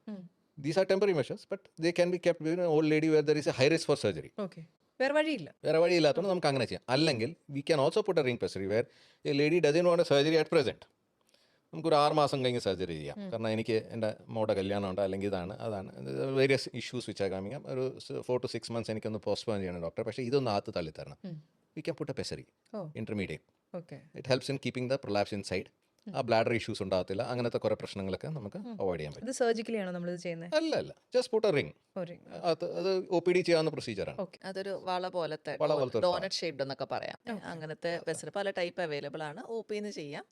These are temporary measures, but they can be kept with an old lady where there is a high risk for surgery. Okay, വേറെ വഴിയില്ല. വേറെ വഴിയില്ലാത്തതുകൊണ്ട് നമുക്ക് അങ്ങനെ ചെയ്യാം. അല്ലെങ്കിൽ we can also put a ring pessary where a lady doesn't want a surgery at present. നമുക്കൊരു 6 മാസം കഴിഞ്ഞ് സർജറി ചെയ്യാം. കാരണം എനിക്ക് എൻ്റെ മോടെ കല്യാണം ഉണ്ട്, അല്ലെങ്കിൽ അതാണ് various issues which are coming. ഒരു 4 to 6 months എനിക്കൊന്ന് പോസ്റ്റ്പോൺ ചെയ്യണം ഡോക്ടർ, പക്ഷേ ഇതൊന്ന് അകത്ത് തള്ളിത്തരണം. We can put a pessary intermediate. Okay, it helps in keeping the prolapse inside. ആ ബ്ലാഡർ ഇഷ്യൂസ് ഉണ്ടാകത്തില്ല. അങ്ങനത്തെ കുറേ പ്രശ്നങ്ങളൊക്കെ നമുക്ക് അവോയ്ഡ് ചെയ്യാൻ പറ്റും. ഇത് സർജിക്കലി ആണോ നമ്മളിത് ചെയ്യുന്നത്? അല്ല, ജസ്റ്റ് പുട്ട് എ റിംഗ്. അത് OPD ചെയ്യാവുന്ന പ്രൊസീജിയറാണ്. അതൊരു വള പോലത്തെ ഡോണറ്റ് ഷേപ്ഡ് എന്നൊക്കെ പറയാം. അങ്ങനത്തെ പെസറി പല ടൈപ്പ് അവൈലബിൾ ആണ്. OP ചെയ്യാം.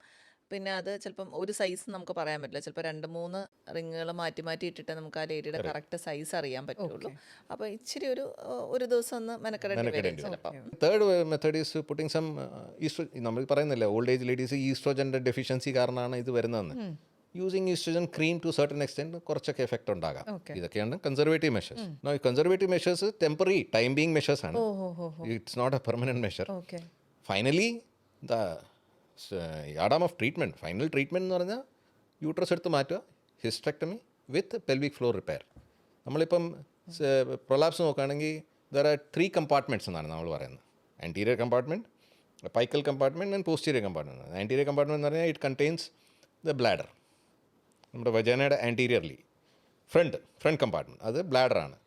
പിന്നെ അത് ചിലപ്പം ഒരു സൈസ് നമുക്ക് പറയാൻ പറ്റില്ല. ചിലപ്പോൾ 2-3 റിങ്ങുകൾ മാറ്റി മാറ്റി ഇട്ടിട്ട് നമുക്ക് ആ ലേഡിയുടെ കറക്റ്റ് സൈസ് അറിയാൻ പറ്റുള്ളൂ. അപ്പോൾ ഇച്ചിരി ഒരു ദിവസം ഒന്ന് മെനക്കെടേണ്ടി വരും ചിലപ്പോൾ. Third method is putting some നമ്മൾ പറയുന്നില്ല, ഓൾഡ് ഏജ് ലേഡീസ് ഈസ്ട്രോജൻ്റെ ഡെഫിഷ്യൻസി കാരണമാണ് ഇത് വരുന്നതെന്ന്. Using estrogen cream to certain extent കുറച്ചൊക്കെ എഫക്റ്റ് ഉണ്ടാകാം. Okay. ഇതൊക്കെയാണ് കൺസർവേറ്റീവ് മെഷേഴ്സ്. ഈ conservative measures temporary time being measures ആണ്. It's not a permanent measure. Okay. Finally the യാഡാം ഓഫ് ട്രീറ്റ്മെൻറ്റ്, ഫൈനൽ ട്രീറ്റ്മെൻറ്റ് എന്ന് പറഞ്ഞാൽ യൂട്രസ് എടുത്ത് മാറ്റുക, hysterectomy with pelvic floor repair. നമ്മളിപ്പം പ്രൊലാപ്സ് നോക്കുകയാണെങ്കിൽ ദർ ആർ 3 കമ്പാർട്ട്മെൻറ്റ്സ് എന്നാണ് നമ്മൾ പറയുന്നത്. Anterior compartment, apical compartment and posterior compartment. Anterior compartment എന്ന് പറഞ്ഞാൽ ഇറ്റ് കണ്ടെയ്ൻസ് ദ ബ്ലാഡർ, നമ്മുടെ വജാനയുടെ ആൻറ്റീരിയർലി ഫ്രണ്ട് കമ്പാർട്ട്മെൻറ്റ്, അത് ബ്ലാഡറാണ്.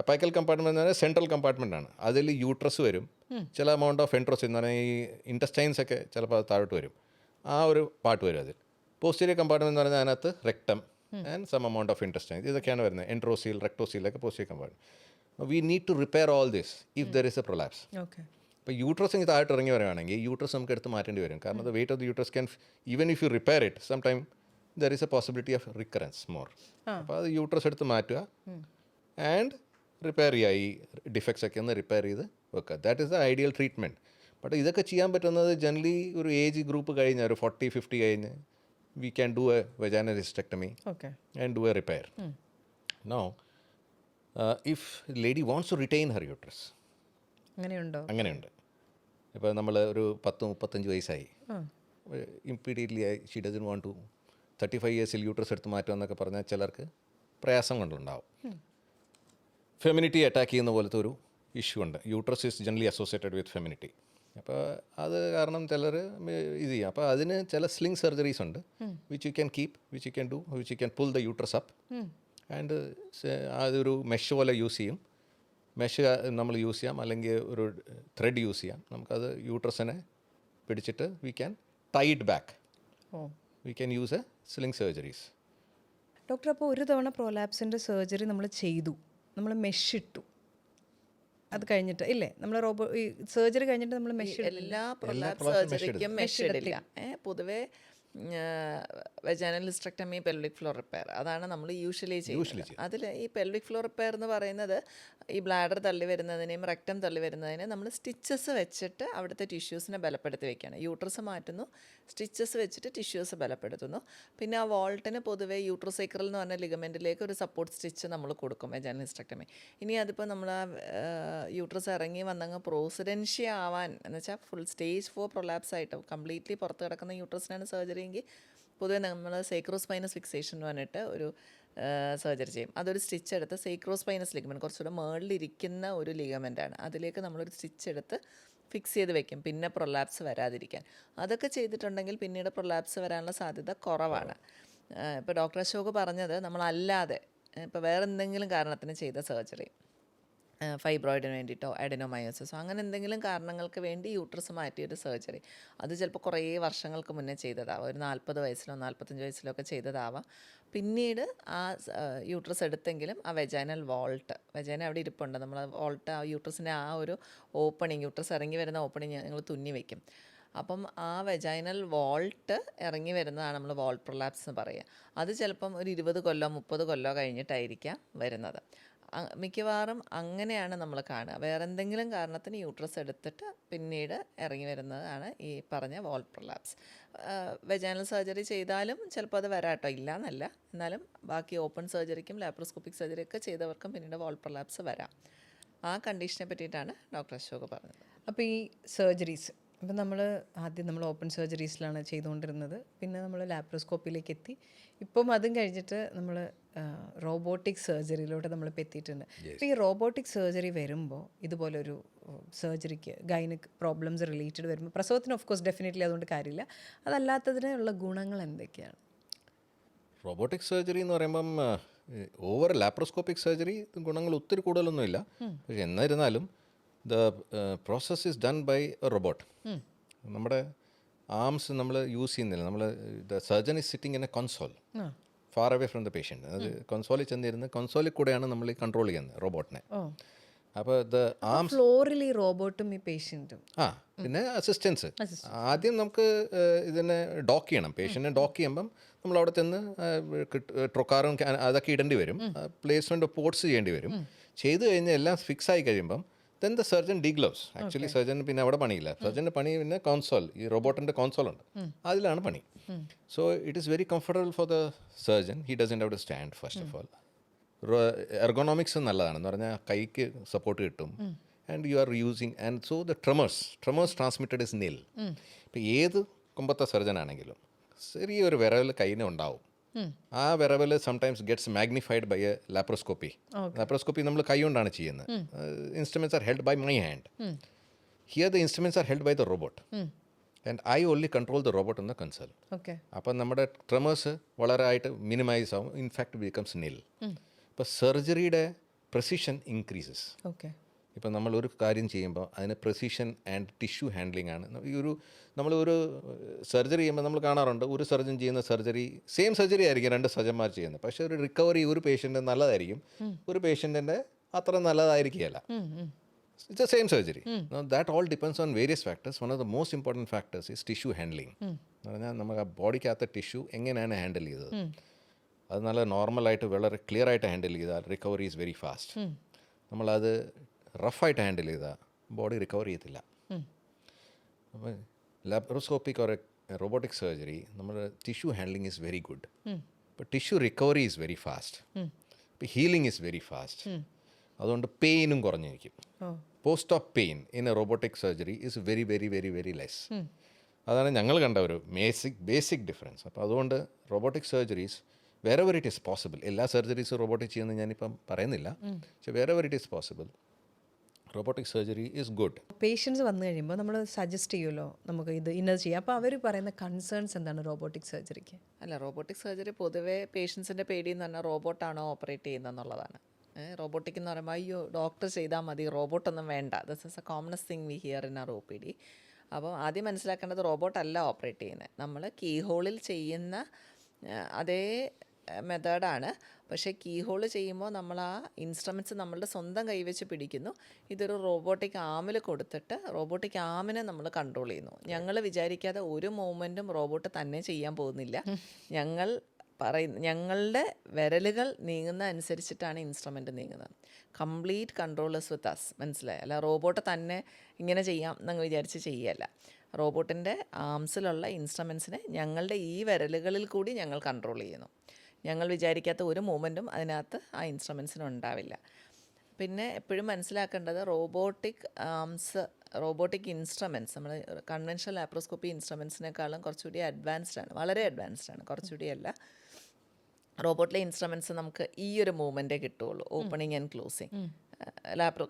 പൈക്കൽ കമ്പാർട്ട്മെൻറ്റ് എന്ന് പറഞ്ഞാൽ സെൻട്രൽ കമ്പാർട്ട്മെൻ്റ് ആണ്. അതിൽ യൂട്രസ് വരും, ചില എമൗണ്ട് ഓഫ് എൻട്രോസ് എന്ന് പറഞ്ഞാൽ ഈ ഇൻറ്റസ്റ്റൈൻസ് ഒക്കെ ചിലപ്പോൾ താഴോട്ട് വരും, ആ ഒരു പാർട്ട് വരും അതിൽ. പോസ്റ്റീരിയർ കമ്പാർട്ട്മെൻറ്റ് എന്ന് പറഞ്ഞാൽ അതിനകത്ത് rectum and some amount of intestines, ഇതൊക്കെയാണ് വരുന്നത്. എൻട്രോസീൽ, റെക്ടോസീലൊക്കെ posterior compartment. We need to repair all this if there is a prolapse. Okay. ഇപ്പോൾ യൂട്രസ് ഇങ്ങനെ താഴോട്ട് ഇറങ്ങി വരുവാണെങ്കിൽ യൂട്രസ് നമുക്ക് എടുത്ത് മാറ്റേണ്ടി വരും. കാരണം the weight of the uterus can, even if you repair it some time there is a possibility of recurrence more. അപ്പോൾ അത് യൂട്രസ് എടുത്ത് മാറ്റുക ആൻഡ് റിപ്പയർ ചെയ്യുക, ഈ ഡിഫക്ട്സ് ഒക്കെ ഒന്ന് റിപ്പയർ ചെയ്ത് വെക്കുക. That is the ideal treatment. But ഇതൊക്കെ ചെയ്യാൻ പറ്റുന്നത് ജനറലി ഒരു ഏജ് ഗ്രൂപ്പ് കഴിഞ്ഞ്, ഒരു 40-50 കഴിഞ്ഞ് we can do a vaginal hysterectomy and do a repair. No if lady wants to retain her uterus, അങ്ങനെയുണ്ടോ? അങ്ങനെയുണ്ട്. ഇപ്പോൾ നമ്മൾ ഒരു 30-35 വയസ്സായി, immediately she doesn't want to 35 ഇയേഴ്സിൽ യൂട്രസ് എടുത്ത് മാറ്റുക എന്നൊക്കെ പറഞ്ഞാൽ ചിലർക്ക് പ്രയാസം കൊണ്ടുണ്ടാവും. ഫെമിനിറ്റി അറ്റാക്ക് ചെയ്യുന്ന പോലത്തെ ഒരു ഇഷ്യൂ ഉണ്ട്. Uterus is generally associated with feminity. അപ്പോൾ അത് കാരണം ചിലർ ഇത് ചെയ്യും. അപ്പോൾ അതിന് ചില സ്ലിംഗ് സർജറീസ് ഉണ്ട്, which you can keep, which you can do, which you can pull the uterus up and അതൊരു മെഷ് പോലെ യൂസ് ചെയ്യും. മെഷ് നമ്മൾ യൂസ് ചെയ്യാം, അല്ലെങ്കിൽ ഒരു ത്രെഡ് യൂസ് ചെയ്യാം. നമുക്കത് യൂട്രസിനെ പിടിച്ചിട്ട് we can tie it back. We can use a sling surgeries. Doctor, അപ്പോൾ ഒരു തവണ പ്രോലാപ്സിൻ്റെ സർജറി നമ്മൾ ചെയ്തു, നമ്മൾ മെഷ് ഇട്ടു, അത് കഴിഞ്ഞിട്ട് ഇല്ലേ നമ്മൾ ഈ സർജറി കഴിഞ്ഞിട്ട് നമ്മൾ മെഷ് എല്ലാ പ്രൊലാപ്സ് സർജറിക്കും മെഷ് ഇടില്ല. പൊതുവേ vaginal hysterectomy, pelvic floor repair, അതാണ് നമ്മൾ യൂഷ്വലി ചെയ്യുന്നത്. അതിൽ ഈ പെൽവിക് ഫ്ലോർ റിപ്പയർ എന്ന് പറയുന്നത് ഈ ബ്ലാഡർ തള്ളി വരുന്നതിനെയും റെക്ടം തള്ളി വരുന്നതിനെയും നമ്മൾ സ്റ്റിച്ചസ് വെച്ചിട്ട് അവിടുത്തെ ടിഷ്യൂസിനെ ബലപ്പെടുത്തി വെക്കുകയാണ്. യൂട്രസ് മാറ്റുന്നു, സ്റ്റിച്ചസ് വെച്ചിട്ട് ടിഷ്യൂസ് ബലപ്പെടുത്തുന്നു. പിന്നെ ആ വാൾട്ടിന് പൊതുവേ യൂട്രോസൈക്രൽ എന്ന് പറഞ്ഞ ലിഗമെൻറ്റിലേക്ക് ഒരു സപ്പോർട്ട് സ്റ്റിച്ച് നമ്മൾ കൊടുക്കും വെജൈനൽ ഹിസ്റ്ററക്ടമി. ഇനി അതിപ്പോൾ നമ്മൾ ആ യൂട്രസ് ഇറങ്ങി വന്നങ്ങ് പ്രോസിഡൻഷ്യ ആവാൻ എന്ന് വെച്ചാൽ ഫുൾ സ്റ്റേജ് 4 പ്രൊലാപ്സ് ആയിട്ട് കംപ്ലീറ്റ്ലി പുറത്ത് കിടക്കുന്ന യൂട്രസിനാണ് സർജറി എങ്കിൽ പൊതുവേ നമ്മൾ സേക്രോസ്പൈനസ് ഫിക്സേഷൻ എന്ന് പറഞ്ഞിട്ട് ഒരു സർജറി ചെയ്യും. അതൊരു സ്റ്റിച്ച് എടുത്ത് സേക്രോസ്പൈനസ് ലിഗമെൻറ്റ് കുറച്ചുകൂടെ മേളിലിരിക്കുന്ന ഒരു ലിഗമെൻറ്റാണ്, അതിലേക്ക് നമ്മളൊരു സ്റ്റിച്ച് എടുത്ത് ഫിക്സ് ചെയ്ത് വെക്കും, പിന്നെ പ്രൊലാപ്സ് വരാതിരിക്കാൻ. അതൊക്കെ ചെയ്തിട്ടുണ്ടെങ്കിൽ പിന്നീട് പ്രൊലാപ്സ് വരാനുള്ള സാധ്യത കുറവാണ്. ഇപ്പോൾ ഡോക്ടർ അശോക് പറഞ്ഞത് നമ്മളല്ലാതെ ഇപ്പോൾ വേറെ എന്തെങ്കിലും കാരണത്തിന് ചെയ്ത സർജറി, ഫൈബ്രോയിഡിന് വേണ്ടിയിട്ടോ അഡെനോമയോസിസോ അങ്ങനെ എന്തെങ്കിലും കാരണങ്ങൾക്ക് വേണ്ടി യൂട്രസ് മാറ്റിയൊരു സർജറി, അത് ചിലപ്പോൾ കുറേ വർഷങ്ങൾക്ക് മുന്നേ ചെയ്തതാവാം, ഒരു 40 വയസ്സിലോ 45 വയസ്സിലോ ഒക്കെ ചെയ്തതാവാം. പിന്നീട് ആ യൂട്രസ് എടുത്തെങ്കിലും ആ വെജൈനൽ വെജൈന അവിടെ ഇരിപ്പുണ്ട്, നമ്മൾ വോൾട്ട് ആ യൂട്രസിൻ്റെ ആ ഒരു ഓപ്പണിങ്, യൂട്രസ് ഇറങ്ങി വരുന്ന ഓപ്പണിങ് ഞങ്ങൾ തുന്നി വയ്ക്കും. അപ്പം ആ വെജൈനൽ വാൾട്ട് ഇറങ്ങി വരുന്നതാണ് നമ്മൾ വാൾട്ട് പ്രൊലാപ്സ് എന്ന് പറയുക. അത് ചിലപ്പം ഒരു 20 കൊല്ലോ 30 കൊല്ലോ കഴിഞ്ഞിട്ടായിരിക്കാം വരുന്നത്. മിക്കവാറും അങ്ങനെയാണ് നമ്മൾ കാണുക. വേറെ എന്തെങ്കിലും കാരണത്തിന് യൂട്രസ് എടുത്തിട്ട് പിന്നീട് ഇറങ്ങി വരുന്നതാണ് ഈ പറഞ്ഞ വാൾട്ട് പ്രൊലാപ്സ്. വെജൈനൽ സർജറി ചെയ്താലും ചിലപ്പോൾ അത് വരാട്ടോ, ഇല്ല എന്നല്ല, എന്നാലും ബാക്കി ഓപ്പൺ സർജറിക്കും ലാപ്രോസ്കോപ്പിക് സർജറിയൊക്കെ ചെയ്തവർക്കും പിന്നീട് വാൾട്ട് പ്രൊലാപ്സ് വരാം. ആ കണ്ടീഷനെ പറ്റിയിട്ടാണ് ഡോക്ടർ അശോക് പറഞ്ഞത്. അപ്പോൾ ഈ സർജറീസ് അപ്പം നമ്മൾ ആദ്യം നമ്മൾ ഓപ്പൺ സർജറീസിലാണ് ചെയ്തുകൊണ്ടിരുന്നത്, പിന്നെ നമ്മൾ ലാപ്രോസ്കോപ്പിയിലേക്ക് എത്തി, ഇപ്പം അതും കഴിഞ്ഞിട്ട് നമ്മൾ റോബോട്ടിക് സർജറിയിലോട്ട് നമ്മളിപ്പോൾ എത്തിയിട്ടുണ്ട്. അപ്പോൾ ഈ റോബോട്ടിക് സർജറി വരുമ്പോൾ ഇതുപോലൊരു സർജറിക്ക് ഗൈനിക് പ്രോബ്ലംസ് റിലേറ്റഡ് വരുമ്പോൾ പ്രസവത്തിന് ഓഫ് കോഴ്സ് ഡെഫിനറ്റ്ലി അതുകൊണ്ട് കാര്യമില്ല, അതല്ലാത്തതിനുള്ള ഗുണങ്ങൾ എന്തൊക്കെയാണ്? റോബോട്ടിക് സർജറി എന്ന് പറയുമ്പം ഓവർ ലാപ്രോസ്കോപ്പിക് സർജറി ഗുണങ്ങൾ ഒത്തിരി കൂടുതലൊന്നുമില്ല. പക്ഷെ എന്നിരുന്നാലും the process is done by a robot. നമ്മുടെ ആംസ് നമ്മൾ യൂസ് ചെയ്യുന്നില്ല, നമ്മൾ the surgeon is sitting in a console far away from the patient. അത് കൺസോളിൽ ചെന്നിരുന്ന് കൺസോളിൽ കൂടെയാണ് നമ്മൾ കൺട്രോൾ ചെയ്യുന്നത് റോബോട്ടിനെ. അപ്പോൾ ദ ആംസ് ഫ്ലോറിൽ ഈ റോബോട്ടും ഈ പേഷ്യൻറ്റും പിന്നെ അസിസ്റ്റൻസ്. ആദ്യം നമുക്ക് ഇതിനെ ഡോക്ക് ചെയ്യണം, പേഷ്യൻറ്റിനെ ഡോക്ക് ചെയ്യുമ്പം നമ്മൾ അവിടെ ചെന്ന് ട്രൊക്കാറും അതൊക്കെ ഇടേണ്ടി വരും, പ്ലേസ്മെൻറ്റ് ഓഫ് പോർട്സ് ചെയ്യേണ്ടി വരും. ചെയ്ത് കഴിഞ്ഞ് എല്ലാം ഫിക്സ് ആയി കഴിയുമ്പം ദെൻ ദ സർജൻ ഡീഗ്ലവ്സ്. ആക്ച്വലി സർജന് പിന്നെ അവിടെ പണിയില്ല. സർജൻ്റെ പണി പിന്നെ കോൺസോൾ, ഈ റോബോട്ടിൻ്റെ കോൺസോൾ ഉണ്ട്, അതിലാണ് പണി. So it is very comfortable for the surgeon. He doesn't have to stand first of all. Ergonomics നല്ലതാണ് എന്ന് പറഞ്ഞാൽ കൈക്ക് സപ്പോർട്ട് കിട്ടും. And you are using and so the tremors transmitted is nil. ഇപ്പം ഏത് കുമ്പത്തെ സർജൻ ആണെങ്കിലും ചെറിയൊരു വിരൽ കയ്യിന് ഉണ്ടാവും. ആ വിരവൽ sometimes gets magnified by a laparoscopy. Laparoscopy നമ്മൾ കൈ കൊണ്ടാണ് ചെയ്യുന്നത്. Instruments are held by my hand. Here the instruments are held by the robot and I only control the robot in the console. അപ്പം നമ്മുടെ ട്രമേഴ്സ് വളരെ ആയിട്ട് minimise ആവും. In fact becomes നിൽ. ഇപ്പോൾ സർജറിയുടെ പ്രസിഷൻ ഇൻക്രീസസ്. ഇപ്പം നമ്മളൊരു കാര്യം ചെയ്യുമ്പോൾ അതിന് പ്രസിഷൻ ആൻഡ് ടിഷ്യൂ ഹാൻഡ്ലിംഗ് ആണ്. നമ്മളൊരു സർജറി ചെയ്യുമ്പോൾ നമ്മൾ കാണാറുണ്ട്, ഒരു സർജൻ ചെയ്യുന്ന സർജറി സെയിം സർജറി ആയിരിക്കും രണ്ട് സർജന്മാർ ചെയ്യുന്നത്. പക്ഷേ ഒരു റിക്കവറി ഒരു പേഷ്യൻ്റ് നല്ലതായിരിക്കും, ഒരു പേഷ്യൻറ്റിൻ്റെ അത്ര നല്ലതായിരിക്കുകയല്ല. It's a same surgery. That all depends on various factors. One of the most important factors is tissue handling. എന്ന് പറഞ്ഞാൽ നമുക്ക് ആ ബോഡിക്കകത്ത് ടിഷ്യൂ എങ്ങനെയാണ് ഹാൻഡിൽ ചെയ്തത്, അത് നല്ല നോർമലായിട്ട് വളരെ ക്ലിയർ ആയിട്ട് ഹാൻഡിൽ ചെയ്താൽ റിക്കവറി ഈസ് വെരി ഫാസ്റ്റ്. നമ്മളത് റഫായിട്ട് ഹാൻഡിൽ ചെയ്താൽ ബോഡി റിക്കവർ ചെയ്യത്തില്ല. അപ്പോൾ ലാപ്രോസ്കോപ്പിക് ഓർ റോബോട്ടിക് സർജറി നമ്മുടെ tissue handling is very good. ഇപ്പോൾ tissue recovery is very fast. ഇപ്പോൾ ഹീലിംഗ് ഈസ് വെരി ഫാസ്റ്റ്. അതുകൊണ്ട് പെയിനും കുറഞ്ഞിരിക്കും. Post op pain in a robotic surgery is very very very very less. അതാണ് ഞങ്ങൾ കണ്ട ഒരു ബേസിക് ഡിഫറൻസ്. അപ്പോൾ അതുകൊണ്ട് robotic surgeries wherever it is possible, എല്ലാ സർജറീസും റോബോട്ടിക് ചെയ്യുന്നത് ഞാനിപ്പം പറയുന്നില്ല, പക്ഷേ wherever it is possible robotic surgery is good. Patients വന്നു കഴിയുമ്പോൾ നമ്മൾ സജസ്റ്റ് ചെയ്യുമല്ലോ നമുക്ക് ഇത് ഇന്നത് ചെയ്യാം. അപ്പോൾ അവർ പറയുന്ന കൺസേൺസ് എന്താണ് റോബോട്ടിക് സർജറിക്ക്? അല്ല, റോബോട്ടിക് സർജറി പൊതുവേ പേഷ്യൻസിൻ്റെ പേടി എന്ന് പറഞ്ഞാൽ റോബോട്ടാണോ ഓപ്പറേറ്റ് ചെയ്യുന്നതെന്നുള്ളതാണ്. റോബോട്ടിക് എന്ന് പറയുമ്പോൾ അയ്യോ ഡോക്ടർ ചെയ്താൽ മതി, റോബോട്ടൊന്നും വേണ്ട. This is a commonest thing we hear in our OPD. അപ്പോൾ ആദ്യം മനസ്സിലാക്കേണ്ടത് റോബോട്ടല്ല ഓപ്പറേറ്റ് ചെയ്യുന്നത്. നമ്മൾ കീ ഹോളിൽ ചെയ്യുന്ന അതേ മെത്തേഡാണ്. പക്ഷേ കീ ഹോള് ചെയ്യുമ്പോൾ നമ്മൾ ആ ഇൻസ്ട്രുമെൻറ്റ്സ് നമ്മളുടെ സ്വന്തം കൈവച്ച് പിടിക്കുന്നു. ഇതൊരു റോബോട്ടിക് ആമിൽ കൊടുത്തിട്ട് റോബോട്ടിക് ആമിനെ നമ്മൾ കൺട്രോൾ ചെയ്യുന്നു. ഞങ്ങൾ വിചാരിക്കാതെ ഒരു മൂവ്മെൻറ്റും റോബോട്ട് തന്നെ ചെയ്യാൻ പോകുന്നില്ല. ഞങ്ങളുടെ വിരലുകൾ നീങ്ങുന്ന അനുസരിച്ചിട്ടാണ് ഇൻസ്ട്രുമെൻ്റ് നീങ്ങുന്നത്. Complete controllers with us. മനസ്സിലായി? അല്ല റോബോട്ട് തന്നെ ഇങ്ങനെ ചെയ്യാം എന്നങ്ങ് വിചാരിച്ച് ചെയ്യല്ല. റോബോട്ടിൻ്റെ ആംസിലുള്ള ഇൻസ്ട്രുമെൻസിനെ ഞങ്ങളുടെ ഈ വിരലുകളിൽ കൂടി ഞങ്ങൾ കൺട്രോൾ ചെയ്യുന്നു. ഞങ്ങൾ വിചാരിക്കാത്ത ഒരു മൂവ്മെൻറ്റും അതിനകത്ത് ആ ഇൻസ്ട്രുമെൻസിന് ഉണ്ടാവില്ല. പിന്നെ എപ്പോഴും മനസ്സിലാക്കേണ്ടത് റോബോട്ടിക് ഇൻസ്ട്രുമെൻറ്റ്സ് നമ്മൾ കൺവെൻഷണൽ ലാപ്രോസ്കോപ്പി ഇൻസ്ട്രുമെൻസിനേക്കാളും കുറച്ചുകൂടി അഡ്വാൻസ്ഡ് ആണ്, വളരെ അഡ്വാൻസ്ഡ് ആണ്. കുറച്ചുകൂടി അല്ല, റോബോട്ടിലെ ഇൻസ്ട്രുമെൻറ്റ്സ് നമുക്ക് ഈ ഒരു മൂവ്മെൻറ്റേ കിട്ടുകയുള്ളൂ, ഓപ്പണിങ് ആൻഡ് ക്ലോസിങ്.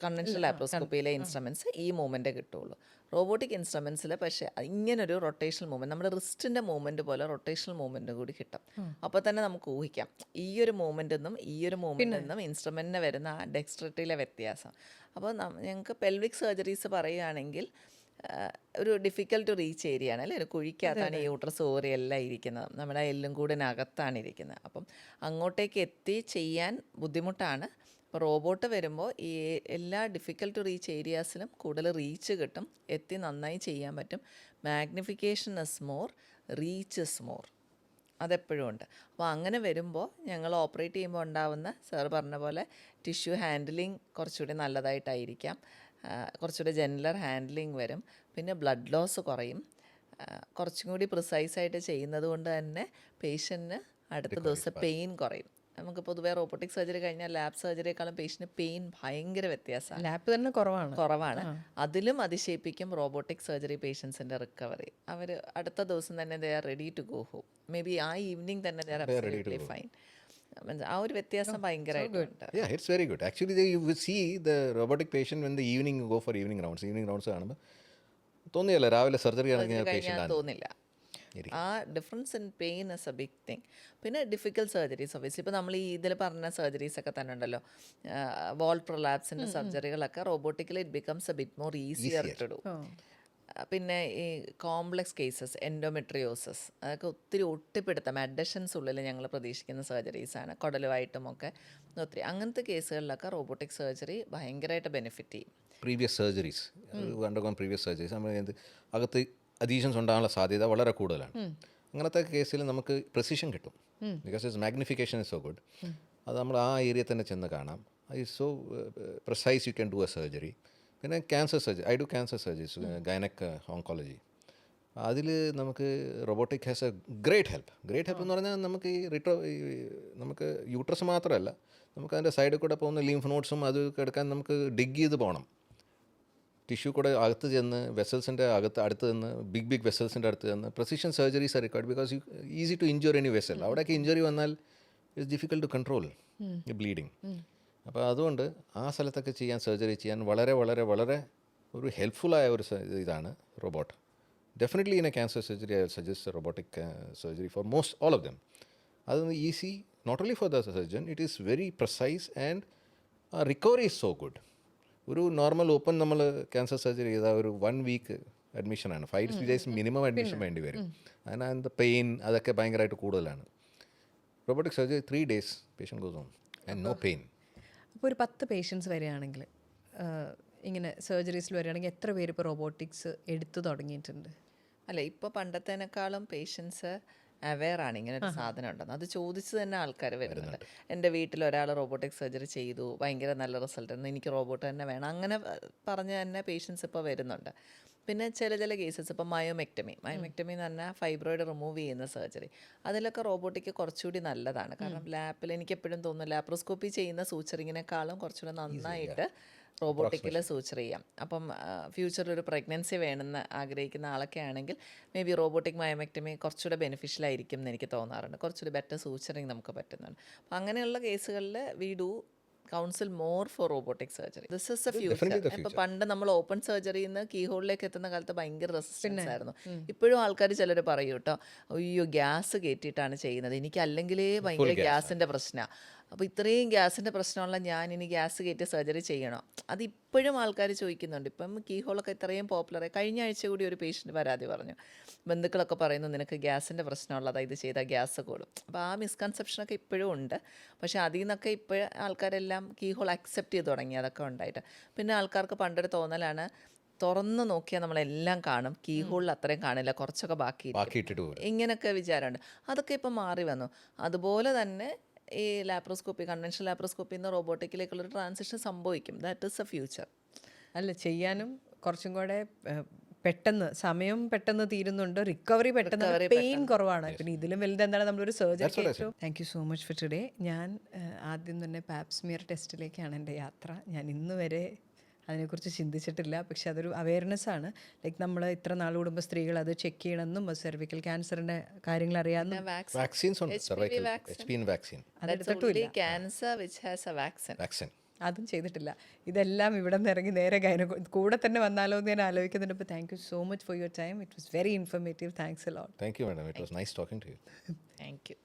കൺവെൻഷണൽ ലാപ്രോസ്കോപ്പിയിലെ ഇൻസ്ട്രുമെൻറ്റ്സ് ഈ മൂവ്മെൻറ്റേ കിട്ടുകയുള്ളൂ. റോബോട്ടിക് ഇൻസ്ട്രുമെൻറ്റ്സിൽ പക്ഷേ ഇങ്ങനൊരു റൊട്ടേഷണൽ മൂവ്മെൻറ്റ്, നമ്മുടെ റിസ്റ്റിൻ്റെ മൂവ്മെൻറ്റ് പോലെ റൊട്ടേഷണൽ മൂവ്മെൻറ്റ് കൂടി കിട്ടും. അപ്പോൾ തന്നെ നമുക്ക് ഊഹിക്കാം ഈ ഒരു മൂവ്മെൻറ്റിൽ നിന്നും ഈ ഒരു മൂവ്മെൻറ്റിൽ നിന്നും ഇൻസ്ട്രുമെൻറ്റിന് വരുന്ന ആ ഡെക്സ്ട്രിറ്റിയിലെ വ്യത്യാസം. അപ്പോൾ ഞങ്ങൾക്ക് പെൽവിക് സർജറീസ് പറയുകയാണെങ്കിൽ ഒരു ഡിഫിക്കൽട്ട് ടു റീച്ച് ഏരിയ ആണ് അല്ലേ. ഒരു കുഴിക്കകത്താണ് ഈ യൂട്രസ് ഓവറി എല്ലാം ഇരിക്കുന്നത്, നമ്മുടെ എല്ലും കൂടിനകത്താണ് ഇരിക്കുന്നത്. അപ്പം അങ്ങോട്ടേക്ക് എത്തി ചെയ്യാൻ ബുദ്ധിമുട്ടാണ്. അപ്പോൾ റോബോട്ട് വരുമ്പോൾ ഈ എല്ലാ ഡിഫിക്കൽട്ട് ടു റീച്ച് ഏരിയാസിലും കൂടുതൽ റീച്ച് കിട്ടും, എത്തി നന്നായി ചെയ്യാൻ പറ്റും. Magnification is more, reach is more, അതെപ്പോഴും ഉണ്ട്. അപ്പോൾ അങ്ങനെ വരുമ്പോൾ ഞങ്ങൾ ഓപ്പറേറ്റ് ചെയ്യുമ്പോൾ ഉണ്ടാവുന്ന സാർ പറഞ്ഞ പോലെ ടിഷ്യൂ ഹാൻഡിലിംഗ് കുറച്ചുകൂടി നല്ലതായിട്ടായിരിക്കാം, കുറച്ചുകൂടി ജെൻലർ ഹാൻഡ്ലിംഗ് വരും. പിന്നെ ബ്ലഡ് ലോസ് കുറയും. കുറച്ചും കൂടി പ്രിസൈസായിട്ട് ചെയ്യുന്നത് കൊണ്ട് തന്നെ പേഷ്യൻറ്റിന് അടുത്ത ദിവസം പെയിൻ കുറയും. നമുക്ക് പൊതുവേ റോബോട്ടിക് സർജറി കഴിഞ്ഞാൽ ലാബ് സർജറിയേക്കാളും പേഷ്യൻറ്റ് പെയിൻ ഭയങ്കര വ്യത്യാസമാണ്, ലാബ് തന്നെ കുറവാണ്. അതിലും അതിശയിപ്പിക്കും റോബോട്ടിക് സർജറി പേഷ്യൻസിൻ്റെ റിക്കവറി. അവർ അടുത്ത ദിവസം തന്നെ they are ready to go home. Maybe ആ ഈവനിങ് തന്നെ ദേ ആർ അബ്സല്യൂട്ട്ലി ഫൈൻ. ആ ഒരു വ്യത്യാസം ഭയങ്കരമായിട്ടുണ്ട്. Yeah, it's very good. Actually, you will see the robotic patient when the evening you go for evening rounds കാണുമ്പോൾ തോന്നിയല്ല രാവിലെ surgery ആണെങ്കിൽ patient തോന്നില്ല. ആ difference in pain is a big thing. പിന്നെ difficult surgeries obviously ഇപ്പോൾ നമ്മൾ ഈ ഇതിൽ പറഞ്ഞ സർജറീസ് ഒക്കെ തന്നെ ഉണ്ടല്ലോ, വാൾ പ്രൊലാപ്സിൻ്റെ സർജറികളൊക്കെ robotically it becomes a bit more easier to do. പിന്നെ ഈ കോംപ്ലക്സ് കേസസ്, എൻഡോമെട്രിയോസിസ്, അതൊക്കെ ഒത്തിരി ഒട്ടിപ്പിടുത്തം അഡഷൻസ് ഉള്ളിൽ ഞങ്ങൾ പ്രതീക്ഷിക്കുന്ന സർജറീസാണ്, കുടലുമായിട്ടും ഒക്കെ ഒത്തിരി. അങ്ങനത്തെ കേസുകളിലൊക്കെ റോബോട്ടിക് സർജറി ഭയങ്കരമായിട്ട് ബെനിഫിറ്റ് ചെയ്യും. പ്രീവിയസ് സർജറീസ് നമ്മൾ അകത്ത് അഡീഷൻസ് ഉണ്ടാകാനുള്ള സാധ്യത വളരെ കൂടുതലാണ്. അങ്ങനത്തെ കേസിൽ നമുക്ക് പ്രിസിഷൻ കിട്ടും, because it's magnification is so good. അത് നമ്മൾ ആ ഏരിയ തന്നെ ചെന്ന് കാണാം. It's so precise, you can do a surgery. പിന്നെ cancer surgery, I do cancer surgeries, gynaec oncology. അതിൽ നമുക്ക് robotic has a great help എന്ന് പറഞ്ഞാൽ നമുക്ക് നമുക്ക് യൂട്രസ് മാത്രമല്ല, നമുക്ക് അതിൻ്റെ സൈഡിൽ കൂടെ പോകുന്ന ലിംഫ് നോട്ട്സും അത് എടുക്കാൻ നമുക്ക് ഡിഗ് ചെയ്ത് പോകണം. ടിഷ്യൂ കൂടെ അകത്ത് ചെന്ന് വെസൽസിൻ്റെ അടുത്ത് നിന്ന് ബിഗ് വെസൽസിൻ്റെ അടുത്ത് ചെന്ന് precision surgeries are required because easy to injure any vessel. അവിടെയൊക്കെ ഇഞ്ചുറി വന്നാൽ it's difficult to control bleeding. അപ്പോൾ അതുകൊണ്ട് ആ സ്ഥലത്തൊക്കെ സർജറി ചെയ്യാൻ വളരെ വളരെ വളരെ ഒരു ഹെൽപ്ഫുള്ളായ ഒരു ഇതാണ് robot. Definitely in a cancer surgery, I will suggest a robotic surgery for all of them. That is easy, not only for the surgeon, it is very precise and recovery is so good. ഒരു normal open നമ്മൾ cancer surgery ചെയ്താൽ ഒരു 1 week അഡ്മിഷനാണ്, 5 days minimum admission വേണ്ടി വരും. അതിനകത്ത് pain അതൊക്കെ ഭയങ്കരമായിട്ട് കൂടുതലാണ്. Robotic surgery 3 days patient goes home and no pain. അപ്പോൾ ഒരു 10 പേഷ്യൻസ് വരികയാണെങ്കിൽ ഇങ്ങനെ സർജറീസിൽ വരികയാണെങ്കിൽ എത്ര പേര് ഇപ്പോൾ റോബോട്ടിക്സ് എടുത്തു തുടങ്ങിയിട്ടുണ്ട്? അല്ല, ഇപ്പോൾ പണ്ടത്തേനേക്കാളും പേഷ്യൻസ് അവെയറാണ് ഇങ്ങനെ ഒരു സാധനം ഉണ്ടെന്ന്. അത് ചോദിച്ച് തന്നെ ആൾക്കാർ വരുന്നുണ്ട്. എൻ്റെ വീട്ടിൽ ഒരാൾ റോബോട്ടിക് സർജറി ചെയ്തു, ഭയങ്കര നല്ല റിസൾട്ട് ഉണ്ട്, എനിക്ക് റോബോട്ട് തന്നെ വേണം, അങ്ങനെ പറഞ്ഞ് തന്നെ പേഷ്യൻസ് ഇപ്പോൾ വരുന്നുണ്ട്. പിന്നെ ചില കേസസ് ഇപ്പോൾ മയോമെക്ടമി എന്ന് പറഞ്ഞാൽ ഫൈബ്രോയിഡ് റിമൂവ് ചെയ്യുന്ന സർജറി, അതിലൊക്കെ റോബോട്ടിക് കുറച്ചുകൂടി നല്ലതാണ്. കാരണം ലാപ്പിൽ എനിക്ക് എപ്പോഴും തോന്നുന്നു ലാപ്രോസ്കോപ്പി ചെയ്യുന്ന സൂച്ചറിങ്ങിനേക്കാളും കുറച്ചുകൂടി നന്നായിട്ട് റോബോട്ടിക്കിൽ സൂച്ചർ ചെയ്യാം. അപ്പം ഫ്യൂച്ചറിൽ ഒരു പ്രഗ്നൻസി വേണമെന്ന് ആഗ്രഹിക്കുന്ന ആളൊക്കെ ആണെങ്കിൽ മേ ബി റോബോട്ടിക് മയോമെക്ടമി കുറച്ചുകൂടെ ബെനിഫിഷ്യൽ ആയിരിക്കും എന്ന് എനിക്ക് തോന്നാറുണ്ട്. കുറച്ചുകൂടി ബെറ്റർ സൂച്ചറിങ് നമുക്ക് പറ്റുന്നുണ്ട്. അപ്പം അങ്ങനെയുള്ള കേസുകളിൽ we do council more for robotic surgery. This is A future. ഇപ്പം പണ്ട് നമ്മൾ ഓപ്പൺ സർജറിയിൽ നിന്ന് കീ ഹോളിലേക്ക് എത്തുന്ന കാലത്ത് ഭയങ്കര റെസിസ്റ്റൻസ് ആയിരുന്നു. ഇപ്പോഴും ആൾക്കാർ ചിലർ പറയും കേട്ടോ, അയ്യോ ഗ്യാസ് കയറ്റിയിട്ടാണ് ചെയ്യുന്നത്, എനിക്ക് അല്ലെങ്കിലേ ഭയങ്കര ഗ്യാസിൻ്റെ പ്രശ്നമാണ്, അപ്പോൾ ഇത്രയും ഗ്യാസിൻ്റെ പ്രശ്നമുള്ള ഞാൻ ഇനി ഗ്യാസ് കയറ്റി സർജറി ചെയ്യണോ? അതിപ്പോഴും ആൾക്കാർ ചോദിക്കുന്നുണ്ട്. ഇപ്പം കീ ഹോളൊക്കെ ഇത്രയും പോപ്പുലറായി. കഴിഞ്ഞ ആഴ്ച കൂടി ഒരു പേഷ്യൻ്റ് പരാതി പറഞ്ഞു, ബന്ധുക്കളൊക്കെ പറയുന്നു നിനക്ക് ഗ്യാസിൻ്റെ പ്രശ്നമുള്ളതാ, ഇത് ചെയ്താൽ ഗ്യാസ് കൂടും. അപ്പോൾ ആ മിസ്കൺസെപ്ഷനൊക്കെ ഇപ്പോഴും ഉണ്ട്. പക്ഷേ അതിൽ നിന്നൊക്കെ ഇപ്പോഴും ആൾക്കാരെല്ലാം കീ ഹോൾ അക്സെപ്റ്റ് ചെയ്ത് തുടങ്ങി, അതൊക്കെ ഉണ്ടായിട്ട്. പിന്നെ ആൾക്കാർക്ക് പണ്ടൊരു തോന്നലാണ്, തുറന്ന് നോക്കിയാൽ നമ്മളെല്ലാം കാണും, കീ ഹോളിൽ അത്രയും കാണില്ല, കുറച്ചൊക്കെ ബാക്കി ഇങ്ങനെയൊക്കെ വിചാരമുണ്ട്. അതൊക്കെ ഇപ്പം മാറി വന്നു. അതുപോലെ തന്നെ ഈ ലാപ്രോസ്കോപ്പി, കൺവെൻഷണൽ ലാപ്രോസ്കോപ്പിയിൽ നിന്ന് റോബോട്ടിക്കിലേക്കുള്ളൊരു ട്രാൻസിഷൻ സംഭവിക്കും. That is A future. അല്ല, ചെയ്യാനും കുറച്ചും കൂടെ സമയം പെട്ടെന്ന് തീരുന്നുണ്ട്, റിക്കവറി പെട്ടെന്ന്, പെയിൻ കുറവാണ്. പിന്നെ ഇതിലും വലുത് എന്താണ് നമ്മളൊരു surgery. Thank you so much for today. ഞാൻ ആദ്യം തന്നെ പാപ്സ്മിയർ ടെസ്റ്റിലേക്കാണ് എൻ്റെ യാത്ര. ഞാൻ ഇന്ന് വരെ അതിനെക്കുറിച്ച് ചിന്തിച്ചിട്ടില്ല. പക്ഷെ അതൊരു അവയർനെസ് ആണ്. ലൈക്ക് നമ്മൾ ഇത്ര നാൾ കൂടുമ്പോൾ സ്ത്രീകൾ അത് ചെക്ക് ചെയ്യണമെന്നും സെർവിക്കൽ ക്യാൻസറിൻ്റെ കാര്യങ്ങൾ അറിയാമെന്നും. അതും ചെയ്തിട്ടില്ല. ഇതെല്ലാം ഇവിടെ നിന്ന് ഇറങ്ങി നേരെ കൂടെ തന്നെ വന്നാലോ എന്ന് ഞാൻ ആലോചിക്കുന്നുണ്ട്. അപ്പോൾ thank you so much for your time. It was very informative. Thanks a lot. Thank you madam. It was nice talking to you. Thank U.